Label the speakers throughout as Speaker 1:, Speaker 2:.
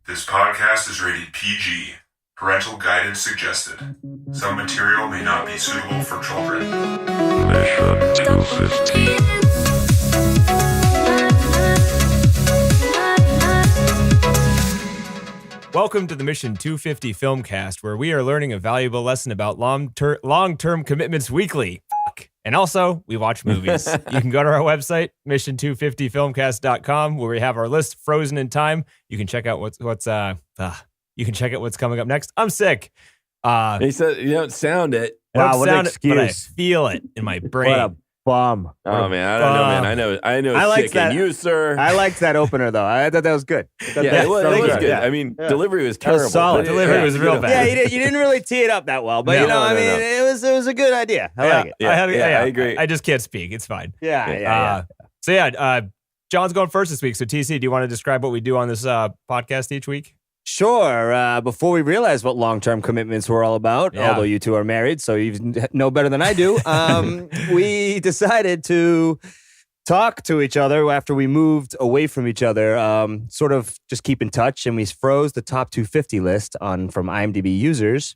Speaker 1: This podcast is rated PG. Parental guidance suggested. Some material may not be suitable for children.
Speaker 2: Mission 250.
Speaker 3: Welcome to the Mission 250 Filmcast, where we are learning a valuable lesson about long-term commitments weekly. And also, we watch movies. You can go to our website, mission250filmcast.com, where we have our list frozen in time. You can check out what's coming up next. I'm sick.
Speaker 4: He said you don't sound it.
Speaker 3: Wow,
Speaker 5: what an excuse.
Speaker 3: But I feel it in my brain.
Speaker 5: What a bum.
Speaker 4: Oh man, I don't know, man. I know.
Speaker 5: I liked
Speaker 4: sick
Speaker 5: that.
Speaker 4: and you, sir.
Speaker 5: I liked that opener though. I thought that was good.
Speaker 4: It was good.
Speaker 5: Yeah.
Speaker 4: I mean,
Speaker 5: Yeah.
Speaker 4: delivery was
Speaker 5: That was
Speaker 4: terrible.
Speaker 5: solid.
Speaker 4: but
Speaker 3: Delivery was real bad.
Speaker 5: Yeah, you didn't really tee it up that well, but
Speaker 4: No, no.
Speaker 5: it was a good idea. I like it.
Speaker 4: Yeah, I agree.
Speaker 3: I just can't speak. It's fine.
Speaker 5: Yeah.
Speaker 3: John's going first this week. So TC, do you want to describe what we do on this podcast each week?
Speaker 5: Sure. Before we realized what long-term commitments were all about, although you two are married, so you know better than I do, we decided to talk to each other after we moved away from each other, sort of just keep in touch, and we froze the top 250 list from IMDb users.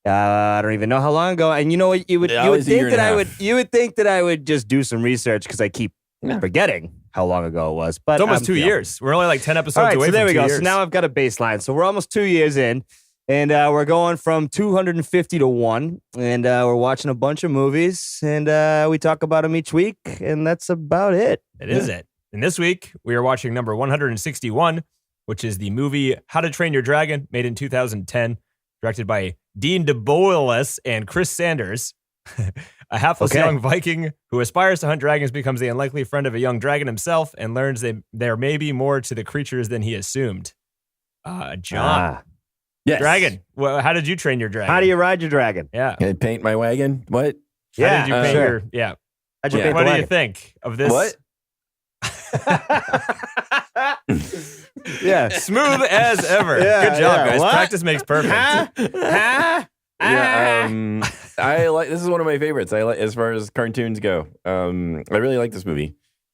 Speaker 5: I don't even know how long ago. And you know what? You would think that I would just do some research because I keep forgetting how long ago it was. But
Speaker 3: It's almost 2 years. We're only like 10 episodes
Speaker 5: all right,
Speaker 3: away
Speaker 5: so
Speaker 3: from
Speaker 5: there we
Speaker 3: 2
Speaker 5: go.
Speaker 3: years.
Speaker 5: So now I've got a baseline. So we're almost 2 years in, and we're going from 250 to 1, and we're watching a bunch of movies, and we talk about them each week, and that's about it.
Speaker 3: It is it. And this week, we are watching number 161, which is the movie How to Train Your Dragon, made in 2010, directed by Dean DeBlois and Chris Sanders. A hapless young Viking who aspires to hunt dragons becomes the unlikely friend of a young dragon himself and learns that there may be more to the creatures than he assumed. John.
Speaker 4: Yes.
Speaker 3: Dragon. Well, how did you train your dragon?
Speaker 5: How do you ride your dragon?
Speaker 3: Yeah.
Speaker 4: Can I paint my wagon? What?
Speaker 3: How did you paint
Speaker 5: sure.
Speaker 3: your... Yeah.
Speaker 5: How'd you
Speaker 4: Yeah.
Speaker 5: paint
Speaker 3: What
Speaker 5: the
Speaker 3: do you
Speaker 5: wagon?
Speaker 3: think of this?
Speaker 4: What?
Speaker 5: Yeah.
Speaker 3: Smooth as ever.
Speaker 5: Yeah,
Speaker 3: Good job,
Speaker 5: yeah.
Speaker 3: guys.
Speaker 5: What?
Speaker 3: Practice makes perfect.
Speaker 4: Yeah, I like. This is one of my favorites. I like as far as cartoons go. I really like this movie.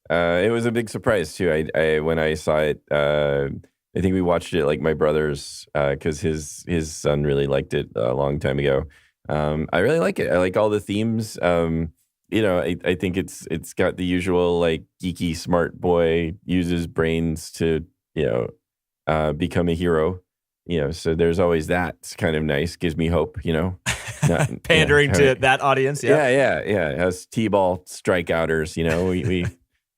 Speaker 4: It was a big surprise too. I when I saw it, I think we watched it like my brothers because his son really liked it a long time ago. I really like it. I like all the themes. I think it's got the usual like geeky smart boy uses brains to become a hero. So there's always that. It's kind of nice. Gives me hope, Not,
Speaker 3: Pandering to that audience. Yeah.
Speaker 4: Yeah. As T-ball strikeouters,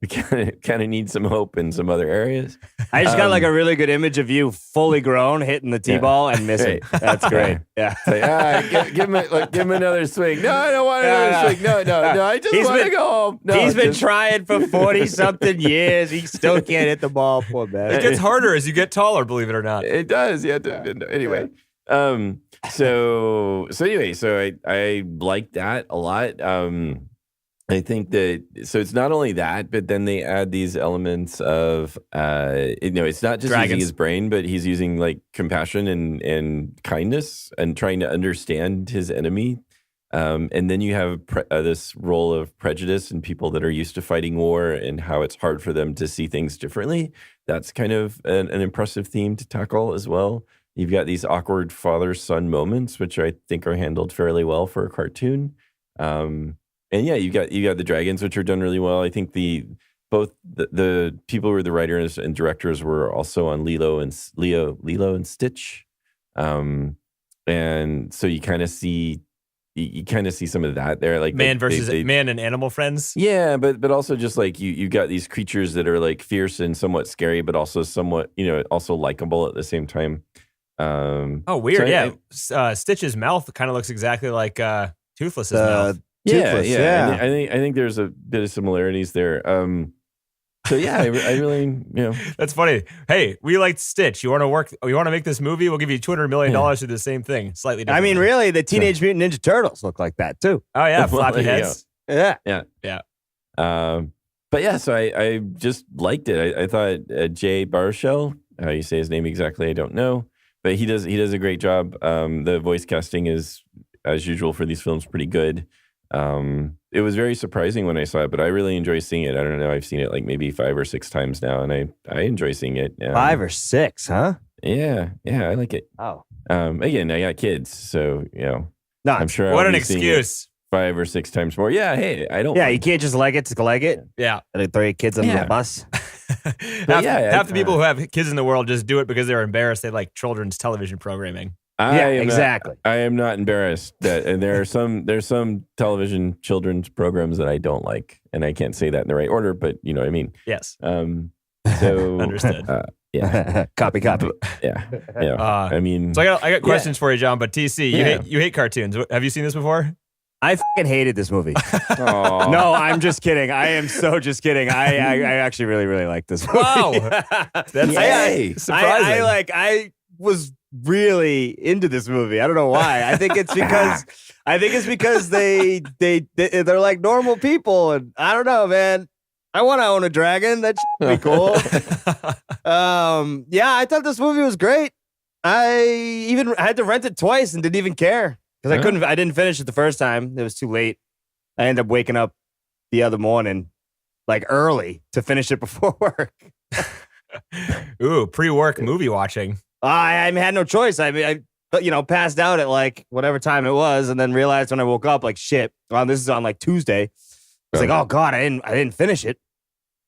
Speaker 4: we kind of need some hope in some other areas.
Speaker 5: I just got like a really good image of you fully grown hitting the T-ball and missing. That's great. Yeah.
Speaker 4: Like, give him another swing. No, I don't want another swing. No. I just want to go home. No,
Speaker 5: He's been trying for 40-something years. He still can't hit the ball. Poor man.
Speaker 3: It gets harder as you get taller, believe it or not.
Speaker 4: It does. Yeah. Anyway. So I like that a lot. I think that it's not only that, but then they add these elements of it's not just
Speaker 3: Dragons.
Speaker 4: using his brain, but he's using like compassion and kindness and trying to understand his enemy. And then you have this role of prejudice and people that are used to fighting war and how it's hard for them to see things differently. That's kind of an impressive theme to tackle as well. You've got these awkward father-son moments, which I think are handled fairly well for a cartoon. And yeah, you got the dragons, which are done really well. I think both the people who were the writers and directors were also on Lilo and Stitch, and so you kind of see some of that there, like
Speaker 3: Man and animal friends.
Speaker 4: Yeah, but also just like you got these creatures that are like fierce and somewhat scary, but also somewhat also likable at the same time.
Speaker 3: Weird. Stitch's mouth kind of looks exactly like Toothless's mouth.
Speaker 4: Yeah. I think there's a bit of similarities there. So yeah, I really,
Speaker 3: That's funny. Hey, we liked Stitch. You want to make this movie? We'll give you $200 million to do the same thing. Slightly different.
Speaker 5: I mean, really, the Teenage Mutant Ninja Turtles look like that too.
Speaker 3: Oh yeah,
Speaker 4: Well,
Speaker 3: floppy
Speaker 4: there you
Speaker 3: heads.
Speaker 5: Yeah.
Speaker 4: But yeah, so I just liked it. I thought Jay Baruchel, how you say his name exactly, I don't know, but he does a great job. The voice casting is, as usual for these films, pretty good. It was very surprising when I saw it, but I really enjoy seeing it. I don't know. I've seen it like maybe 5 or 6 times now, and I enjoy seeing it.
Speaker 5: 5 or 6, huh?
Speaker 4: Yeah, I like it.
Speaker 5: Oh,
Speaker 4: Again, I got kids, so
Speaker 5: no,
Speaker 4: I'm sure.
Speaker 3: What
Speaker 4: I'll
Speaker 3: an
Speaker 4: be seeing it
Speaker 3: excuse.
Speaker 4: 5 or 6 times more. Yeah, hey, I don't.
Speaker 5: Yeah,
Speaker 4: mind.
Speaker 5: you can't just like it to like it.
Speaker 3: Yeah.
Speaker 5: And throw your kids under
Speaker 4: Yeah.
Speaker 5: the bus.
Speaker 3: half the people who have kids in the world just do it because they're embarrassed they like children's television programming.
Speaker 5: Exactly.
Speaker 4: I am not embarrassed that, and there's some television children's programs that I don't like, and I can't say that in the right order, but you know what I mean.
Speaker 3: Yes.
Speaker 4: So
Speaker 3: Understood.
Speaker 4: Yeah.
Speaker 5: Copy.
Speaker 4: Yeah. I mean,
Speaker 3: So I got questions for you, John. But TC, you hate cartoons. Have you seen this before?
Speaker 5: I fucking hated this movie.
Speaker 4: aw.
Speaker 5: No, I'm just kidding. I am so just kidding. I actually really, really like this movie.
Speaker 3: Wow. That's
Speaker 4: Yay.
Speaker 3: surprising.
Speaker 5: I was really into this movie. I don't know why. I think it's because they're like normal people, and I don't know, man. I want to own a dragon. That should be cool. I thought this movie was great. I had to rent it twice and didn't even care because I didn't finish it the first time. It was too late. I ended up waking up the other morning, like early, to finish it before work.
Speaker 3: Ooh, pre-work movie watching.
Speaker 5: I had no choice. I mean, I passed out at like whatever time it was, and then realized when I woke up, like shit. This is on like Tuesday. It's like, oh God, I didn't finish it,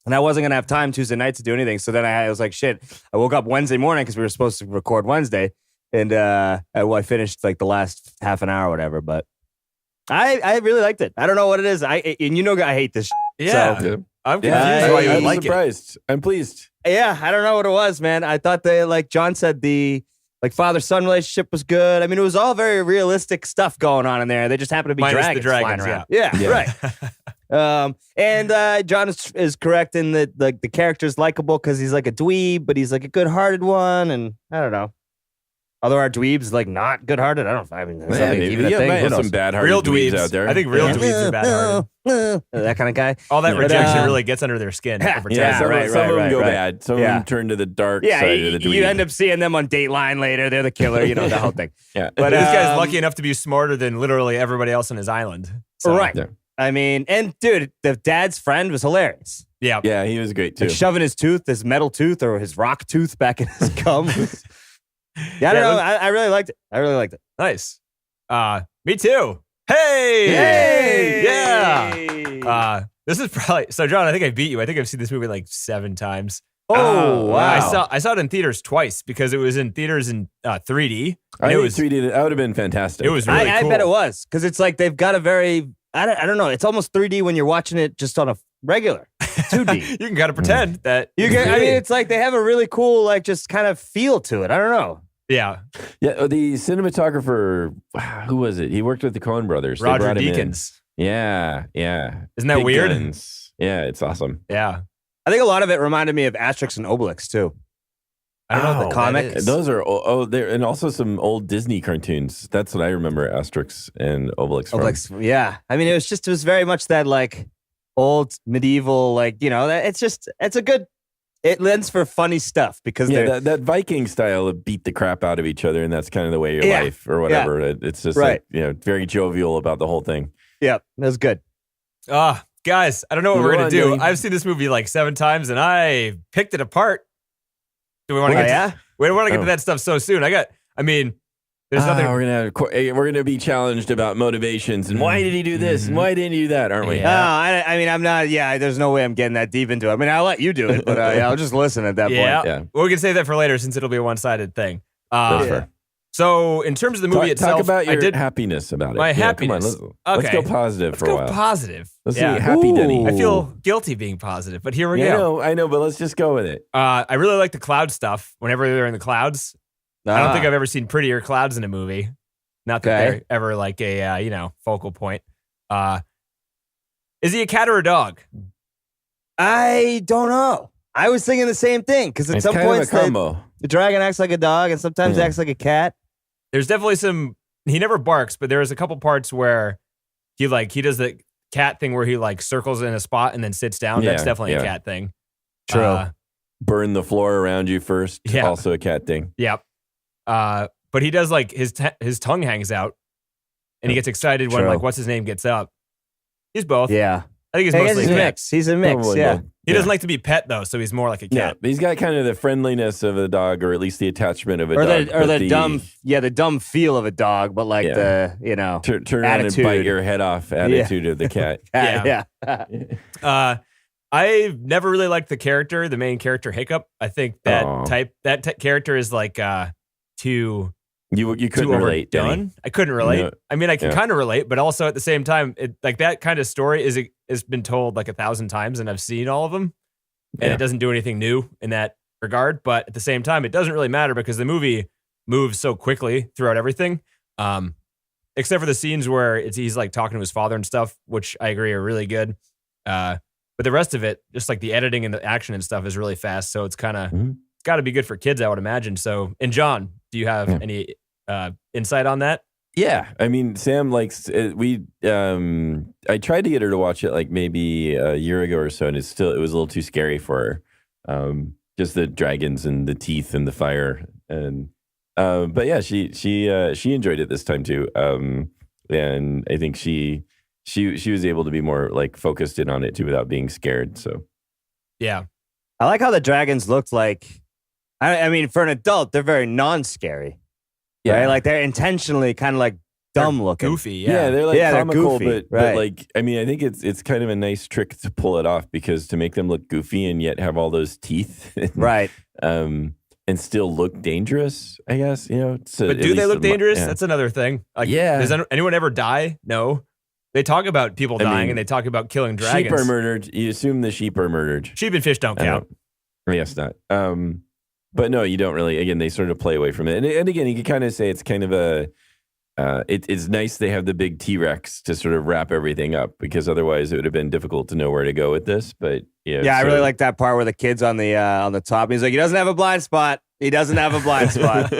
Speaker 5: and I wasn't gonna have time Tuesday night to do anything. So then I was like, shit. I woke up Wednesday morning because we were supposed to record Wednesday, and I finished like the last half an hour or whatever. But I really liked it. I don't know what it is. I hate this.
Speaker 3: Yeah.
Speaker 5: So,
Speaker 3: I'm confused why you would
Speaker 4: I'm
Speaker 3: like
Speaker 4: surprised. I'm pleased.
Speaker 5: yeah, I don't know what it was, man. I thought they, like John said, the like father-son relationship was good. I mean, it was all very realistic stuff going on in there. They just happened to be
Speaker 3: Minus the
Speaker 5: dragons flying
Speaker 3: dragons,
Speaker 5: around.
Speaker 4: Yeah.
Speaker 5: Right. And John is correct in that like the character's likable because he's like a dweeb, but he's like a good-hearted one, and I don't know. Although our dweeb's like not good-hearted, I mean, that's not even a thing.
Speaker 4: might
Speaker 5: Who
Speaker 4: have
Speaker 5: knows?
Speaker 4: some bad-hearted
Speaker 3: Real
Speaker 4: dweebs
Speaker 3: dweebs
Speaker 4: out there.
Speaker 3: I think real dweebs are bad-hearted.
Speaker 5: That kind of guy.
Speaker 3: All that
Speaker 5: But,
Speaker 3: rejection really gets under their skin. over time.
Speaker 5: Yeah,
Speaker 4: some
Speaker 5: right,
Speaker 4: of them
Speaker 5: right,
Speaker 4: go
Speaker 5: right.
Speaker 4: bad. Some of
Speaker 5: Yeah.
Speaker 4: them turn to the dark
Speaker 5: Yeah,
Speaker 4: side of the dweeb.
Speaker 5: you end up seeing them on Dateline later. They're the killer, the whole thing.
Speaker 4: Yeah.
Speaker 5: But
Speaker 3: This guy's
Speaker 5: um,
Speaker 3: lucky enough to be smarter than literally everybody else on his island. So,
Speaker 5: Right.
Speaker 4: Yeah.
Speaker 5: I mean, and dude, the dad's friend was hilarious.
Speaker 3: Yeah.
Speaker 4: Yeah, he was great too.
Speaker 5: Like shoving his metal tooth or his rock tooth back in his gum. I don't know. I really liked it.
Speaker 3: Nice. Me too. Hey.
Speaker 5: Yay!
Speaker 3: Yeah. This is probably so, John. I think I beat you. I think I've seen this movie like 7 times.
Speaker 5: Oh, wow.
Speaker 3: I saw it in theaters twice because it was in theaters in 3D.
Speaker 4: I
Speaker 3: And
Speaker 4: think
Speaker 3: it was
Speaker 4: 3D. That would have been fantastic.
Speaker 3: It was really
Speaker 5: I
Speaker 3: cool.
Speaker 5: bet it was because it's like they've got a very I don't know. It's almost 3D when you're watching it just on a regular 2D.
Speaker 3: You can kind of pretend that
Speaker 5: I
Speaker 3: it's
Speaker 5: mean,
Speaker 3: 3D.
Speaker 5: it's like they have a really cool, like, just kind of feel to it. I don't know.
Speaker 3: Yeah.
Speaker 4: Yeah, the cinematographer, who was it? He worked with the Coen brothers. They
Speaker 3: Roger
Speaker 4: brought him in.
Speaker 3: Deakins.
Speaker 4: Yeah.
Speaker 3: Isn't that
Speaker 4: Big
Speaker 3: weird?
Speaker 4: guns. Yeah, it's awesome.
Speaker 3: Yeah.
Speaker 5: I think a lot of it reminded me of Asterix and Obelix too.
Speaker 3: I don't know what
Speaker 5: the
Speaker 3: that
Speaker 5: comic.
Speaker 3: is.
Speaker 4: Those are there, and also some old Disney cartoons. That's what I remember Asterix and Obelix from.
Speaker 5: Obelix, yeah. I mean, it was very much that like old medieval, like it lends for funny stuff because
Speaker 4: Yeah, that Viking style of beat the crap out of each other, and that's kind of the way of your
Speaker 5: Yeah.
Speaker 4: life or whatever. It's just
Speaker 5: Right.
Speaker 4: like, very jovial about the whole thing.
Speaker 5: yeah, that was good.
Speaker 3: Guys, I don't know what
Speaker 4: Go
Speaker 3: we're going
Speaker 4: on,
Speaker 3: to do.
Speaker 4: Joey.
Speaker 3: I've seen this movie like 7 times and I picked it apart. Do we want to
Speaker 5: Oh,
Speaker 3: get
Speaker 5: yeah?
Speaker 3: we don't want to get
Speaker 4: Oh.
Speaker 3: to that stuff so soon. There's nothing.
Speaker 4: We're gonna be challenged about motivations and why did he do this and why didn't he do that, aren't we?
Speaker 3: Yeah.
Speaker 5: No, I mean, I'm not. Yeah, there's no way I'm getting that deep into it. I mean, I'll let you do it, but I'll just listen at that
Speaker 3: Yeah.
Speaker 5: point.
Speaker 4: Yeah.
Speaker 3: Well, we can save that for later since it'll be a one-sided thing.
Speaker 4: That's fair.
Speaker 3: So in terms of the movie itself,
Speaker 4: talk about
Speaker 3: I
Speaker 4: your
Speaker 3: did
Speaker 4: happiness about it.
Speaker 3: my
Speaker 4: Yeah, come on,
Speaker 3: happiness.
Speaker 4: let's
Speaker 3: Okay.
Speaker 4: go positive
Speaker 3: Let's
Speaker 4: for
Speaker 3: go
Speaker 4: a while.
Speaker 3: positive.
Speaker 4: Let's
Speaker 3: Yeah.
Speaker 4: see, happy Denny.
Speaker 5: Ooh.
Speaker 3: I feel guilty being positive, but here we
Speaker 4: Yeah,
Speaker 3: go.
Speaker 4: I know, but let's just go with it.
Speaker 3: I really like the cloud stuff. Whenever they're in the clouds, I don't think I've ever seen prettier clouds in a movie. Not that
Speaker 5: Okay.
Speaker 3: they're ever like a focal point. Is he a cat or a dog?
Speaker 5: I don't know. I was thinking the same thing because at
Speaker 4: It's
Speaker 5: some
Speaker 4: kind of a
Speaker 5: points
Speaker 4: combo.
Speaker 5: the dragon acts like a dog and sometimes
Speaker 4: Yeah.
Speaker 5: acts like a cat.
Speaker 3: There's definitely some. He never barks, but there's a couple parts where he does the cat thing where he like circles in a spot and then sits down. That's
Speaker 4: Yeah,
Speaker 3: definitely a
Speaker 4: yeah.
Speaker 3: cat thing.
Speaker 5: True.
Speaker 4: Burn the floor around you first.
Speaker 3: Yeah.
Speaker 4: Also a cat thing.
Speaker 3: Yep. But he does like his tongue hangs out, and he gets excited when
Speaker 5: True.
Speaker 3: like what's his name gets up. He's both.
Speaker 5: Yeah.
Speaker 3: I think he's
Speaker 5: I guess
Speaker 3: mostly
Speaker 5: he's
Speaker 3: a
Speaker 5: a
Speaker 3: cat.
Speaker 5: mix. He's a mix.
Speaker 4: Probably
Speaker 5: Yeah.
Speaker 4: both.
Speaker 3: He doesn't like to be pet though, so he's more like a
Speaker 4: Yeah,
Speaker 3: cat.
Speaker 4: but he's got kind of the friendliness of a dog, or at least the attachment of a
Speaker 5: Or
Speaker 4: dog.
Speaker 5: the dumb feel of a dog, but like the
Speaker 4: turn around and
Speaker 5: attitude.
Speaker 4: bite your head off attitude of the cat.
Speaker 5: Yeah.
Speaker 3: I've never really liked the character, the main character Hiccup. I think that character is like too
Speaker 4: You couldn't relate, Denny.
Speaker 3: overdone. I couldn't relate.
Speaker 4: No.
Speaker 3: I mean, I can kind of relate, but also at the same time, like that kind of story has been told like 1,000 times, and I've seen all of them, and it doesn't do anything new in that regard. But at the same time, it doesn't really matter because the movie moves so quickly throughout everything, except for the scenes where he's like talking to his father and stuff, which I agree are really good. But the rest of it, just like the editing and the action and stuff, is really fast. So it's kind of it's got to be good for kids, I would imagine. So, and John, do you have any insight on that?
Speaker 4: Yeah, I mean, Sam likes it. I tried to get her to watch it like maybe a year ago or so, and it was a little too scary for her. Just the dragons and the teeth and the fire, and but yeah, she enjoyed it this time too. And I think she was able to be more like focused in on it too without being scared. So
Speaker 3: Yeah.
Speaker 5: I like how the dragons looked like. I mean, for an adult, they're very non-scary.
Speaker 4: yeah,
Speaker 5: Right? Like they're intentionally kind of like dumb looking.
Speaker 3: Goofy.
Speaker 4: yeah,
Speaker 3: Yeah.
Speaker 4: they're like
Speaker 5: Yeah, they're
Speaker 4: comical,
Speaker 5: goofy,
Speaker 4: but
Speaker 5: right.
Speaker 4: like I mean, I think it's kind of a nice trick to pull it off because to make them look goofy and yet have all those teeth,
Speaker 5: Right.
Speaker 4: and still look dangerous, I guess, So
Speaker 3: But
Speaker 4: at
Speaker 3: do they
Speaker 4: least
Speaker 3: look dangerous?
Speaker 4: yeah.
Speaker 3: That's another thing. Like,
Speaker 4: Yeah.
Speaker 3: Does anyone ever die? No. They talk about people
Speaker 4: I
Speaker 3: dying
Speaker 4: mean,
Speaker 3: and they talk about killing dragons.
Speaker 4: Sheep are murdered. You assume the sheep are murdered.
Speaker 3: Sheep and fish don't
Speaker 4: I
Speaker 3: count.
Speaker 4: don't- Yes, not. But no, you don't really. Again, they sort of play away from it. And again, you could kind of say it's kind of a. It's nice they have the big T-Rex to sort of wrap everything up because otherwise it would have been difficult to know where to go with this. But
Speaker 5: Yeah, I really like that part where the kid's on the top. He's like, he doesn't have a blind spot. He doesn't have a blind spot.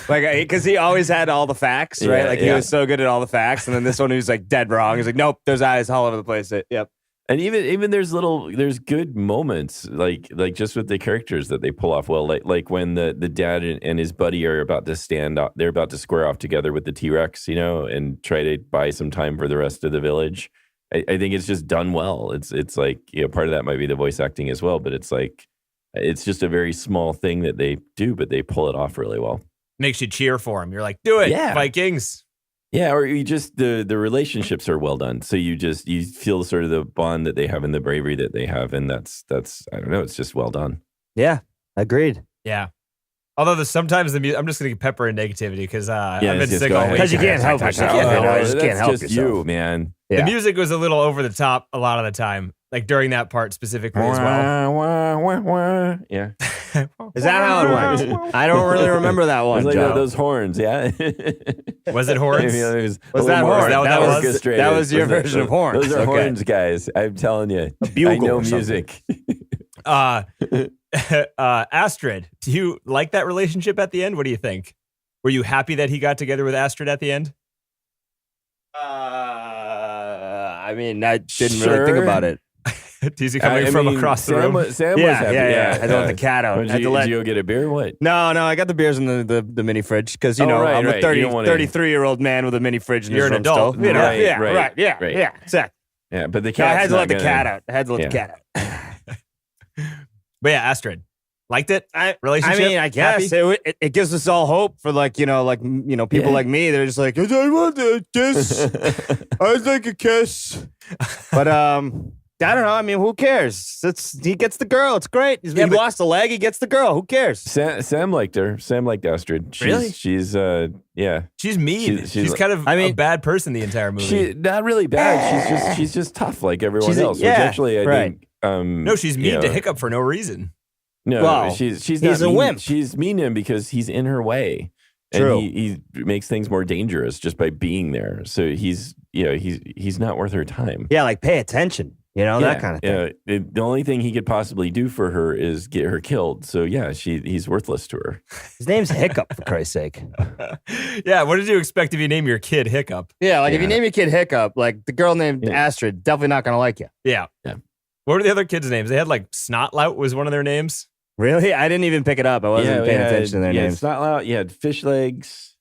Speaker 5: Like, because he always had all the facts, right?
Speaker 4: Yeah,
Speaker 5: Like he was so good at all the facts, and then this one he was like dead wrong. He's like, nope, there's eyes all over the place. Yep.
Speaker 4: And even there's good moments like just with the characters that they pull off well. Like when the dad and his buddy are about to stand up, they're about to square off together with the T-Rex, and try to buy some time for the rest of the village. I think it's just done well. It's like part of that might be the voice acting as well, but it's like it's just a very small thing that they do, but they pull it off really well.
Speaker 3: Makes you cheer for them. You're like, do it,
Speaker 4: Yeah.
Speaker 3: Vikings.
Speaker 4: Yeah, or you just the relationships are well done. So you feel sort of the bond that they have and the bravery that they have, and that's I don't know, it's just well done.
Speaker 5: Yeah, agreed.
Speaker 3: Yeah. Although sometimes I'm just going to pepper in negativity because I've been
Speaker 4: just
Speaker 3: sick
Speaker 4: go
Speaker 3: all
Speaker 4: ahead.
Speaker 3: week.
Speaker 5: Because you can't help yourself.
Speaker 3: Yeah.
Speaker 5: You just can't
Speaker 4: That's
Speaker 5: help
Speaker 4: just
Speaker 5: yourself.
Speaker 4: you, man.
Speaker 5: Yeah.
Speaker 3: The music was a little over the top a lot of the time, like during that part specifically as well.
Speaker 4: Wah, wah, wah. Yeah,
Speaker 5: Is that how it went? I don't really remember that
Speaker 4: it
Speaker 5: one,
Speaker 4: was like
Speaker 5: Joe.
Speaker 4: those horns. Yeah,
Speaker 3: Was it horns?
Speaker 4: Maybe it was
Speaker 5: Was
Speaker 4: a
Speaker 5: that
Speaker 4: little more
Speaker 5: horns?
Speaker 3: That was-
Speaker 4: orchestrated.
Speaker 5: that was your version of horns.
Speaker 4: Those are
Speaker 5: Okay.
Speaker 4: horns, guys. I'm telling you.
Speaker 5: bugle
Speaker 4: I know
Speaker 5: or something.
Speaker 4: music.
Speaker 3: Astrid, do you like that relationship at the end? What do you think? Were you happy that he got together with Astrid at the end?
Speaker 5: I mean, I didn't really think about it.
Speaker 3: Is he coming from across the room?
Speaker 4: Sam was happy.
Speaker 5: Yeah. I don't want the cat out.
Speaker 4: Did
Speaker 5: I had to
Speaker 4: you
Speaker 5: let-
Speaker 4: go get a beer? What?
Speaker 5: No, I got the beers in the mini fridge because
Speaker 4: Oh, right,
Speaker 5: I'm a
Speaker 4: right. You don't wanna-
Speaker 5: 33-year-old man with a mini fridge in
Speaker 3: You're
Speaker 5: his
Speaker 3: an
Speaker 5: room
Speaker 3: adult.
Speaker 5: still.
Speaker 4: Right,
Speaker 5: Yeah,
Speaker 4: right,
Speaker 5: yeah,
Speaker 4: right.
Speaker 5: yeah, exactly.
Speaker 4: Yeah, but the
Speaker 5: I
Speaker 4: cat.
Speaker 5: had to let the cat out. I had to let the
Speaker 4: Yeah.
Speaker 5: cat out.
Speaker 3: But yeah, Astrid, liked it?
Speaker 5: I
Speaker 3: Relationship?
Speaker 5: mean, I guess
Speaker 3: Happy?
Speaker 5: it gives us all hope for people
Speaker 4: Yeah.
Speaker 5: like me. They're just like, I want a kiss. I'd like a kiss. But I don't know. I mean, who cares? He gets the girl. It's great. He
Speaker 3: but-
Speaker 5: lost a leg. He gets the girl. Who cares?
Speaker 4: Sam liked her. Sam liked Astrid.
Speaker 3: Really?
Speaker 4: She's yeah.
Speaker 3: She's mean.
Speaker 4: She's
Speaker 3: She's
Speaker 4: like-
Speaker 3: kind of a bad person the entire movie.
Speaker 4: She not really bad. She's just tough like everyone
Speaker 5: She's
Speaker 4: else.
Speaker 5: yeah,
Speaker 4: which actually I
Speaker 5: right.
Speaker 4: think.
Speaker 3: no, she's mean
Speaker 4: you
Speaker 3: to
Speaker 4: know,
Speaker 3: Hiccup for no reason.
Speaker 4: No,
Speaker 5: Well,
Speaker 4: she's
Speaker 5: he's
Speaker 4: not
Speaker 5: a
Speaker 4: mean.
Speaker 5: wimp.
Speaker 4: She's mean to him because he's in her way.
Speaker 5: True.
Speaker 4: And he makes things more dangerous just by being there. So he's not worth her time.
Speaker 5: Yeah, like pay attention. That kind of thing.
Speaker 4: Yeah, the only thing he could possibly do for her is get her killed. So yeah, he's worthless to her.
Speaker 5: His name's Hiccup, for Christ's sake.
Speaker 3: Yeah, what did you expect if you name your kid Hiccup?
Speaker 5: Yeah, like if you
Speaker 4: Yeah.
Speaker 5: name your kid Hiccup, like the girl named
Speaker 4: Yeah.
Speaker 5: Astrid, definitely not going to like you.
Speaker 3: Yeah.
Speaker 4: Yeah.
Speaker 3: What were the other kids' names? They had like Snotlout was one of their names.
Speaker 5: Really? I didn't even pick it up. I wasn't
Speaker 4: we
Speaker 5: paying
Speaker 4: had-
Speaker 5: attention to their names.
Speaker 4: It's not loud. You had Fish Legs.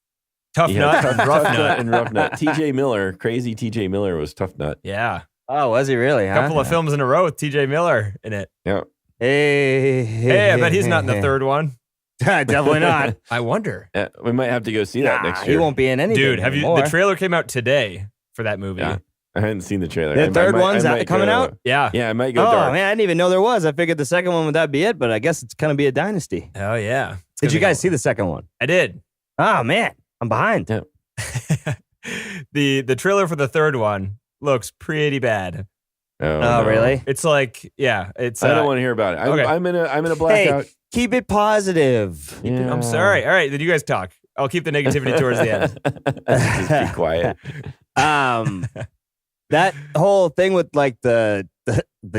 Speaker 3: Tough
Speaker 4: You
Speaker 3: Nut
Speaker 4: had
Speaker 3: and Rough
Speaker 4: Tough
Speaker 3: Nut.
Speaker 4: and Rough Nut. TJ Miller, crazy TJ Miller was Tough Nut.
Speaker 3: Yeah.
Speaker 5: Oh, was he really?
Speaker 3: A couple of films in a row with T.J. Miller in it.
Speaker 4: Yeah.
Speaker 3: Hey, I bet he's not in the third one.
Speaker 5: Definitely not.
Speaker 3: I wonder.
Speaker 4: Yeah, we might have to go see that next
Speaker 5: He
Speaker 4: year.
Speaker 5: won't be in anything.
Speaker 3: Dude,
Speaker 5: anymore.
Speaker 3: The trailer came out today for that movie.
Speaker 4: Yeah. I hadn't seen the trailer.
Speaker 5: The third one's coming out?
Speaker 3: Yeah.
Speaker 4: Yeah, I might go
Speaker 5: Oh,
Speaker 4: dark.
Speaker 5: man, I didn't even know there was. I figured the second one would that be it, but I guess it's going to be a dynasty.
Speaker 3: Oh, yeah.
Speaker 5: Did you guys see the second one?
Speaker 3: I did.
Speaker 5: Oh, man, I'm behind.
Speaker 4: Yeah.
Speaker 3: The trailer for the third one looks pretty bad.
Speaker 5: Oh,
Speaker 4: no.
Speaker 5: really?
Speaker 3: It's like, yeah, it's.
Speaker 4: I don't want to hear about it.
Speaker 3: Okay.
Speaker 4: I'm in a blackout.
Speaker 5: Hey, keep it positive.
Speaker 4: Yeah.
Speaker 3: I'm sorry. All right, then you guys talk. I'll keep the negativity towards the end.
Speaker 4: Just be quiet.
Speaker 5: That whole thing with like the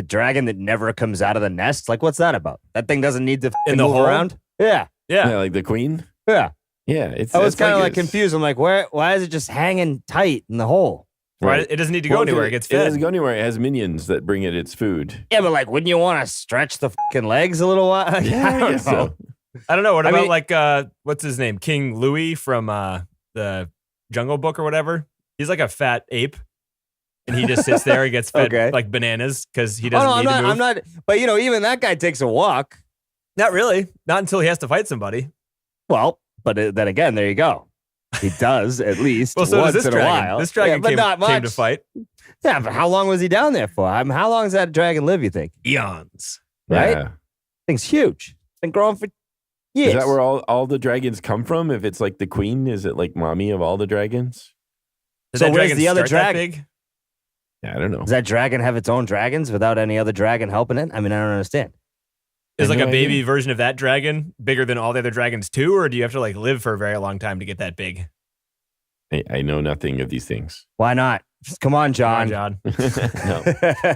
Speaker 5: dragon that never comes out of the nest, like what's that about? That thing doesn't need to
Speaker 3: In the
Speaker 5: move
Speaker 3: hole?
Speaker 5: around. Yeah,
Speaker 4: Yeah, like the queen.
Speaker 5: yeah.
Speaker 4: Yeah, it's.
Speaker 5: I was
Speaker 4: it's
Speaker 5: kind of like
Speaker 4: it's-
Speaker 5: confused. I'm like, why is it just hanging tight in the hole?
Speaker 3: Right. It doesn't need to go anywhere. It gets
Speaker 4: It
Speaker 3: fed.
Speaker 4: doesn't go anywhere. It has minions that bring it its food.
Speaker 5: Yeah, but like, wouldn't you want to stretch the fucking legs a little while?
Speaker 4: Yeah, I guess so.
Speaker 3: I don't know. What
Speaker 5: I
Speaker 3: about
Speaker 5: mean-
Speaker 3: like what's his name? King Louis from the Jungle Book or whatever. He's like a fat ape, and he just sits there and gets fed
Speaker 5: Okay.
Speaker 3: like bananas because he
Speaker 5: Oh
Speaker 3: doesn't
Speaker 5: no,
Speaker 3: need to move.
Speaker 5: I'm not. But you know, even that guy takes a walk.
Speaker 3: Not really. Not until he has to fight somebody.
Speaker 5: Well, but then again, there you go. He does at least
Speaker 3: Well, so
Speaker 5: once
Speaker 3: does this
Speaker 5: in a
Speaker 3: dragon.
Speaker 5: while.
Speaker 3: This dragon
Speaker 5: but not much.
Speaker 3: came to fight.
Speaker 5: Yeah, but how long was he down there for? I mean, how long does that dragon live? You think?
Speaker 3: Eons.
Speaker 5: Right?
Speaker 4: Yeah.
Speaker 5: Thing's huge. Been growing for years.
Speaker 4: Is that where all the dragons come from? If it's like the queen, is it like mommy of all the dragons?
Speaker 3: Did
Speaker 5: So
Speaker 3: that
Speaker 5: where's
Speaker 3: dragon
Speaker 5: the other
Speaker 3: start that
Speaker 5: dragon?
Speaker 3: big?
Speaker 4: Yeah, I don't know.
Speaker 5: Does that dragon have its own dragons without any other dragon helping it? I mean, I don't understand.
Speaker 3: Is
Speaker 4: I
Speaker 3: like
Speaker 4: have
Speaker 3: a
Speaker 4: no
Speaker 3: baby
Speaker 4: idea.
Speaker 3: version of that dragon bigger than all the other dragons too, or do you have to like live for a very long time to get that big?
Speaker 4: I know nothing of these things.
Speaker 5: Why not? Come on,
Speaker 3: Come
Speaker 5: John.
Speaker 3: on, John.
Speaker 4: No,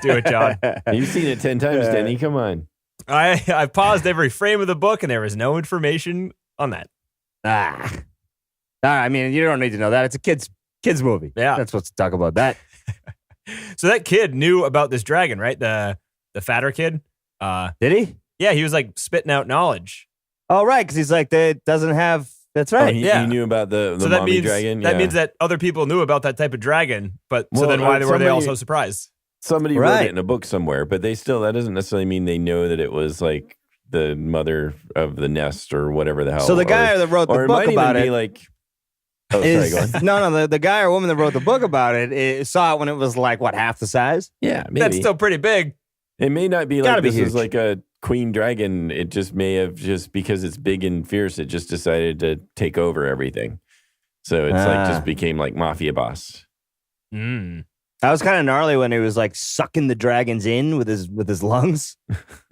Speaker 3: Do it, John.
Speaker 4: you've seen it 10 times, Denny. Come on.
Speaker 3: I paused every frame of the book and there was no information on that.
Speaker 5: I mean, you don't need to know that. It's a kids movie.
Speaker 3: Yeah.
Speaker 5: That's what's to talk about that.
Speaker 3: So that kid knew about this dragon, right? The fatter kid.
Speaker 5: Did he?
Speaker 3: Yeah, he was like spitting out knowledge.
Speaker 5: Oh, right, because he's like, that doesn't have. That's
Speaker 4: Oh,
Speaker 5: right.
Speaker 4: he,
Speaker 3: yeah.
Speaker 4: he knew about the
Speaker 3: So that
Speaker 4: mommy
Speaker 3: means
Speaker 4: dragon.
Speaker 3: that
Speaker 4: Yeah.
Speaker 3: means that other people knew about that type of dragon. But so
Speaker 4: Well,
Speaker 3: then why were they all
Speaker 4: somebody-
Speaker 3: so surprised?
Speaker 4: Somebody wrote
Speaker 5: Right.
Speaker 4: it in a book somewhere, but that doesn't necessarily mean they know that it was like the mother of the nest or whatever the hell.
Speaker 5: So the guy that wrote the
Speaker 4: or it
Speaker 5: book
Speaker 4: might
Speaker 5: about
Speaker 4: even
Speaker 5: it
Speaker 4: be like, oh, sorry, go on.
Speaker 5: no, the guy or woman that wrote the book about it saw it when it was like what, half the size?
Speaker 4: Yeah, maybe.
Speaker 3: That's still pretty big.
Speaker 4: It may not be
Speaker 5: Gotta
Speaker 4: like
Speaker 5: be
Speaker 4: this
Speaker 5: huge.
Speaker 4: is like a queen dragon. It just may have just because it's big and fierce, it just decided to take over everything. So it's like just became like mafia boss.
Speaker 3: Mm.
Speaker 5: That was kind of gnarly when he was like sucking the dragons in with his lungs,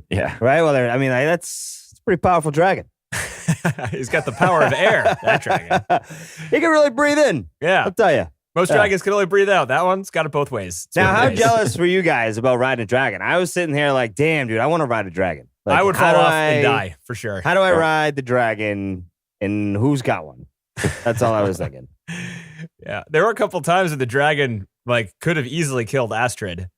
Speaker 4: Yeah.
Speaker 5: right? Well, that's a pretty powerful dragon.
Speaker 3: He's got the power of air, that dragon.
Speaker 5: He can really breathe in.
Speaker 3: Yeah.
Speaker 5: I'll tell you.
Speaker 3: Most
Speaker 5: Yeah.
Speaker 3: dragons can only breathe out. That one's got it both ways. It's
Speaker 5: Now,
Speaker 3: really
Speaker 5: how
Speaker 3: nice.
Speaker 5: jealous were you guys about riding a dragon? I was sitting here like, damn, dude, I want to ride a dragon. Like,
Speaker 3: I would
Speaker 5: how
Speaker 3: fall
Speaker 5: do
Speaker 3: off and die for sure.
Speaker 5: How do I ride the dragon and who's got one? That's all I was thinking.
Speaker 3: Yeah. There were a couple times that the dragon like could have easily killed Astrid.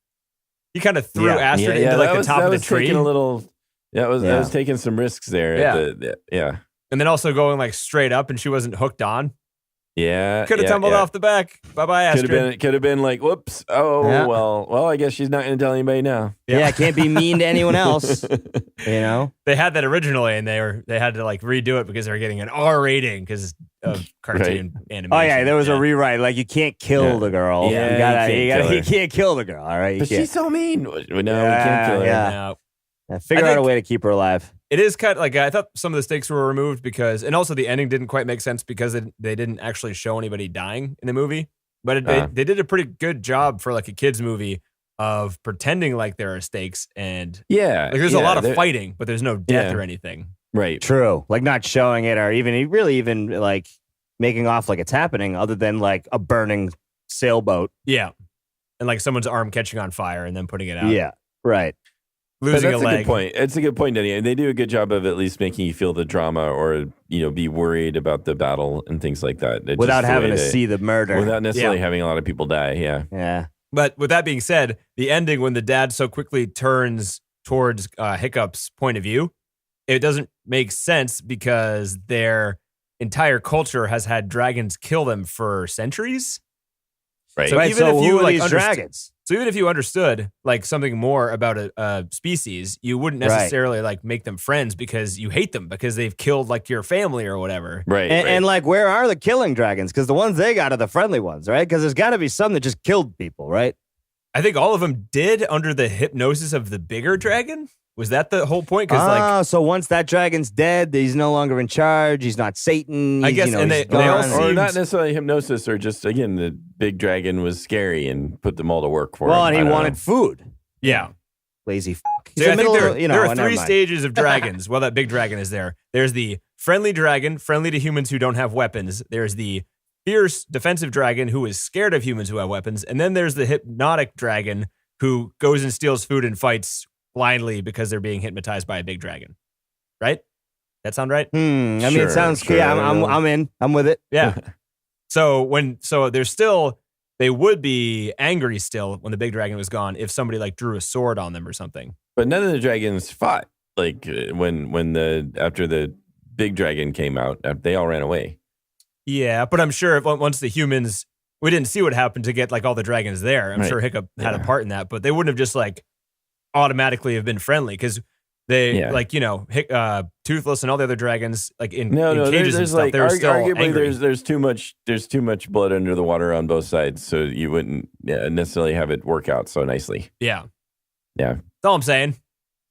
Speaker 3: He kind of threw
Speaker 5: Yeah.
Speaker 3: Astrid into like the top of the tree.
Speaker 4: Taking a little. That was taking some risks there.
Speaker 3: Yeah.
Speaker 4: Yeah.
Speaker 3: And then also going like straight up and she wasn't hooked on.
Speaker 4: Yeah.
Speaker 3: Could have tumbled off the back. Bye-bye, Astrid.
Speaker 4: Could have been like, whoops. Oh,
Speaker 5: Yeah.
Speaker 4: well, I guess she's not going to tell anybody now.
Speaker 5: Yeah, can't be mean to anyone else. You know?
Speaker 3: They had that originally and they had to like redo it because they were getting an R rating because of cartoon animation.
Speaker 5: Oh yeah, there was a rewrite. Like you can't kill
Speaker 4: Yeah.
Speaker 5: the girl.
Speaker 4: Yeah,
Speaker 5: you can't kill the girl. All right, you
Speaker 4: But
Speaker 5: can't.
Speaker 4: she's so mean. No, we can't kill her.
Speaker 5: Yeah.
Speaker 3: No.
Speaker 5: Yeah, figure
Speaker 3: I
Speaker 5: out a
Speaker 3: think-
Speaker 5: way to keep her alive.
Speaker 3: It is kind of like I thought some of the stakes were removed because, and also the ending didn't quite make sense because they didn't actually show anybody dying in the movie. But they did a pretty good job for like a kids movie of pretending like there are stakes and
Speaker 4: Yeah.
Speaker 3: like there's a lot of
Speaker 4: there-
Speaker 3: fighting, but there's no death
Speaker 4: Yeah.
Speaker 3: or anything.
Speaker 4: Right.
Speaker 5: True. Like not showing it or even like making off like it's happening other than like a burning sailboat.
Speaker 3: Yeah, and like someone's arm catching on fire and then putting it out.
Speaker 5: Yeah. Right.
Speaker 4: But
Speaker 3: losing
Speaker 4: that's
Speaker 3: a
Speaker 4: a
Speaker 3: leg.
Speaker 4: good point. It's a good point, Denny. And they do a good job of at least making you feel the drama or, be worried about the battle and things like that. It's
Speaker 5: Without
Speaker 4: just the
Speaker 5: having
Speaker 4: way
Speaker 5: to see the murder.
Speaker 4: Without necessarily having a lot of people die. Yeah.
Speaker 5: Yeah.
Speaker 3: But with that being said, the ending when the dad so quickly turns towards Hiccup's point of view, it doesn't make sense because their entire culture has had dragons kill them for centuries.
Speaker 4: Right.
Speaker 3: So
Speaker 5: Right.
Speaker 3: even
Speaker 5: So
Speaker 3: if you
Speaker 5: who are
Speaker 3: like
Speaker 5: these
Speaker 3: understood-
Speaker 5: dragons?
Speaker 3: So even if you understood like something more about a species, you wouldn't
Speaker 5: Right.
Speaker 3: necessarily like make them friends because you hate them because they've killed like your family or whatever.
Speaker 4: Right.
Speaker 5: And like, where are the killing dragons? Because the ones they got are the friendly ones, right? Because there's got to be some that just killed people, right?
Speaker 3: I think all of them did under the hypnosis of the bigger dragon. Was that the whole point? Because
Speaker 5: So once that dragon's dead, he's no longer in charge. He's not Satan.
Speaker 3: I
Speaker 5: He's,
Speaker 3: guess,
Speaker 5: you know,
Speaker 3: and
Speaker 5: he's
Speaker 3: they all
Speaker 5: gone.
Speaker 3: seem-
Speaker 4: or not necessarily hypnosis, or just again the big dragon was scary and put them all to work for him.
Speaker 5: Well, and
Speaker 4: I
Speaker 5: he
Speaker 4: don't
Speaker 5: wanted
Speaker 4: know.
Speaker 5: food.
Speaker 3: yeah.
Speaker 5: Lazy.
Speaker 3: So I think there are
Speaker 5: never
Speaker 3: three
Speaker 5: mind.
Speaker 3: stages of dragons. Well, that big dragon is there. There's the friendly dragon, friendly to humans who don't have weapons. There's the fierce defensive dragon who is scared of humans who have weapons. And then there's the hypnotic dragon who goes and steals food and fights blindly because they're being hypnotized by a big dragon. Right? That sound right?
Speaker 5: I mean,
Speaker 4: Sure,
Speaker 5: it sounds.
Speaker 4: sure,
Speaker 5: Yeah,
Speaker 4: I don't
Speaker 5: I'm
Speaker 4: know.
Speaker 5: in. I'm with it.
Speaker 3: Yeah. So there's still, they would be angry still when the big dragon was gone if somebody like drew a sword on them or something.
Speaker 4: But none of the dragons fought. Like after the big dragon came out, they all ran away.
Speaker 3: Yeah, but I'm sure once the humans, we didn't see what happened to get like all the dragons there. I'm
Speaker 4: Right.
Speaker 3: sure Hiccup had a
Speaker 4: Yeah.
Speaker 3: part in that, but they wouldn't have just like automatically have been friendly because they like, you know, Toothless and all the other dragons like in cages and
Speaker 4: there's
Speaker 3: stuff.
Speaker 4: like
Speaker 3: They were still
Speaker 4: arguably
Speaker 3: angry.
Speaker 4: there's too much blood under the water on both sides, so you wouldn't necessarily have it work out so nicely.
Speaker 3: Yeah.
Speaker 4: Yeah.
Speaker 3: That's all I'm saying.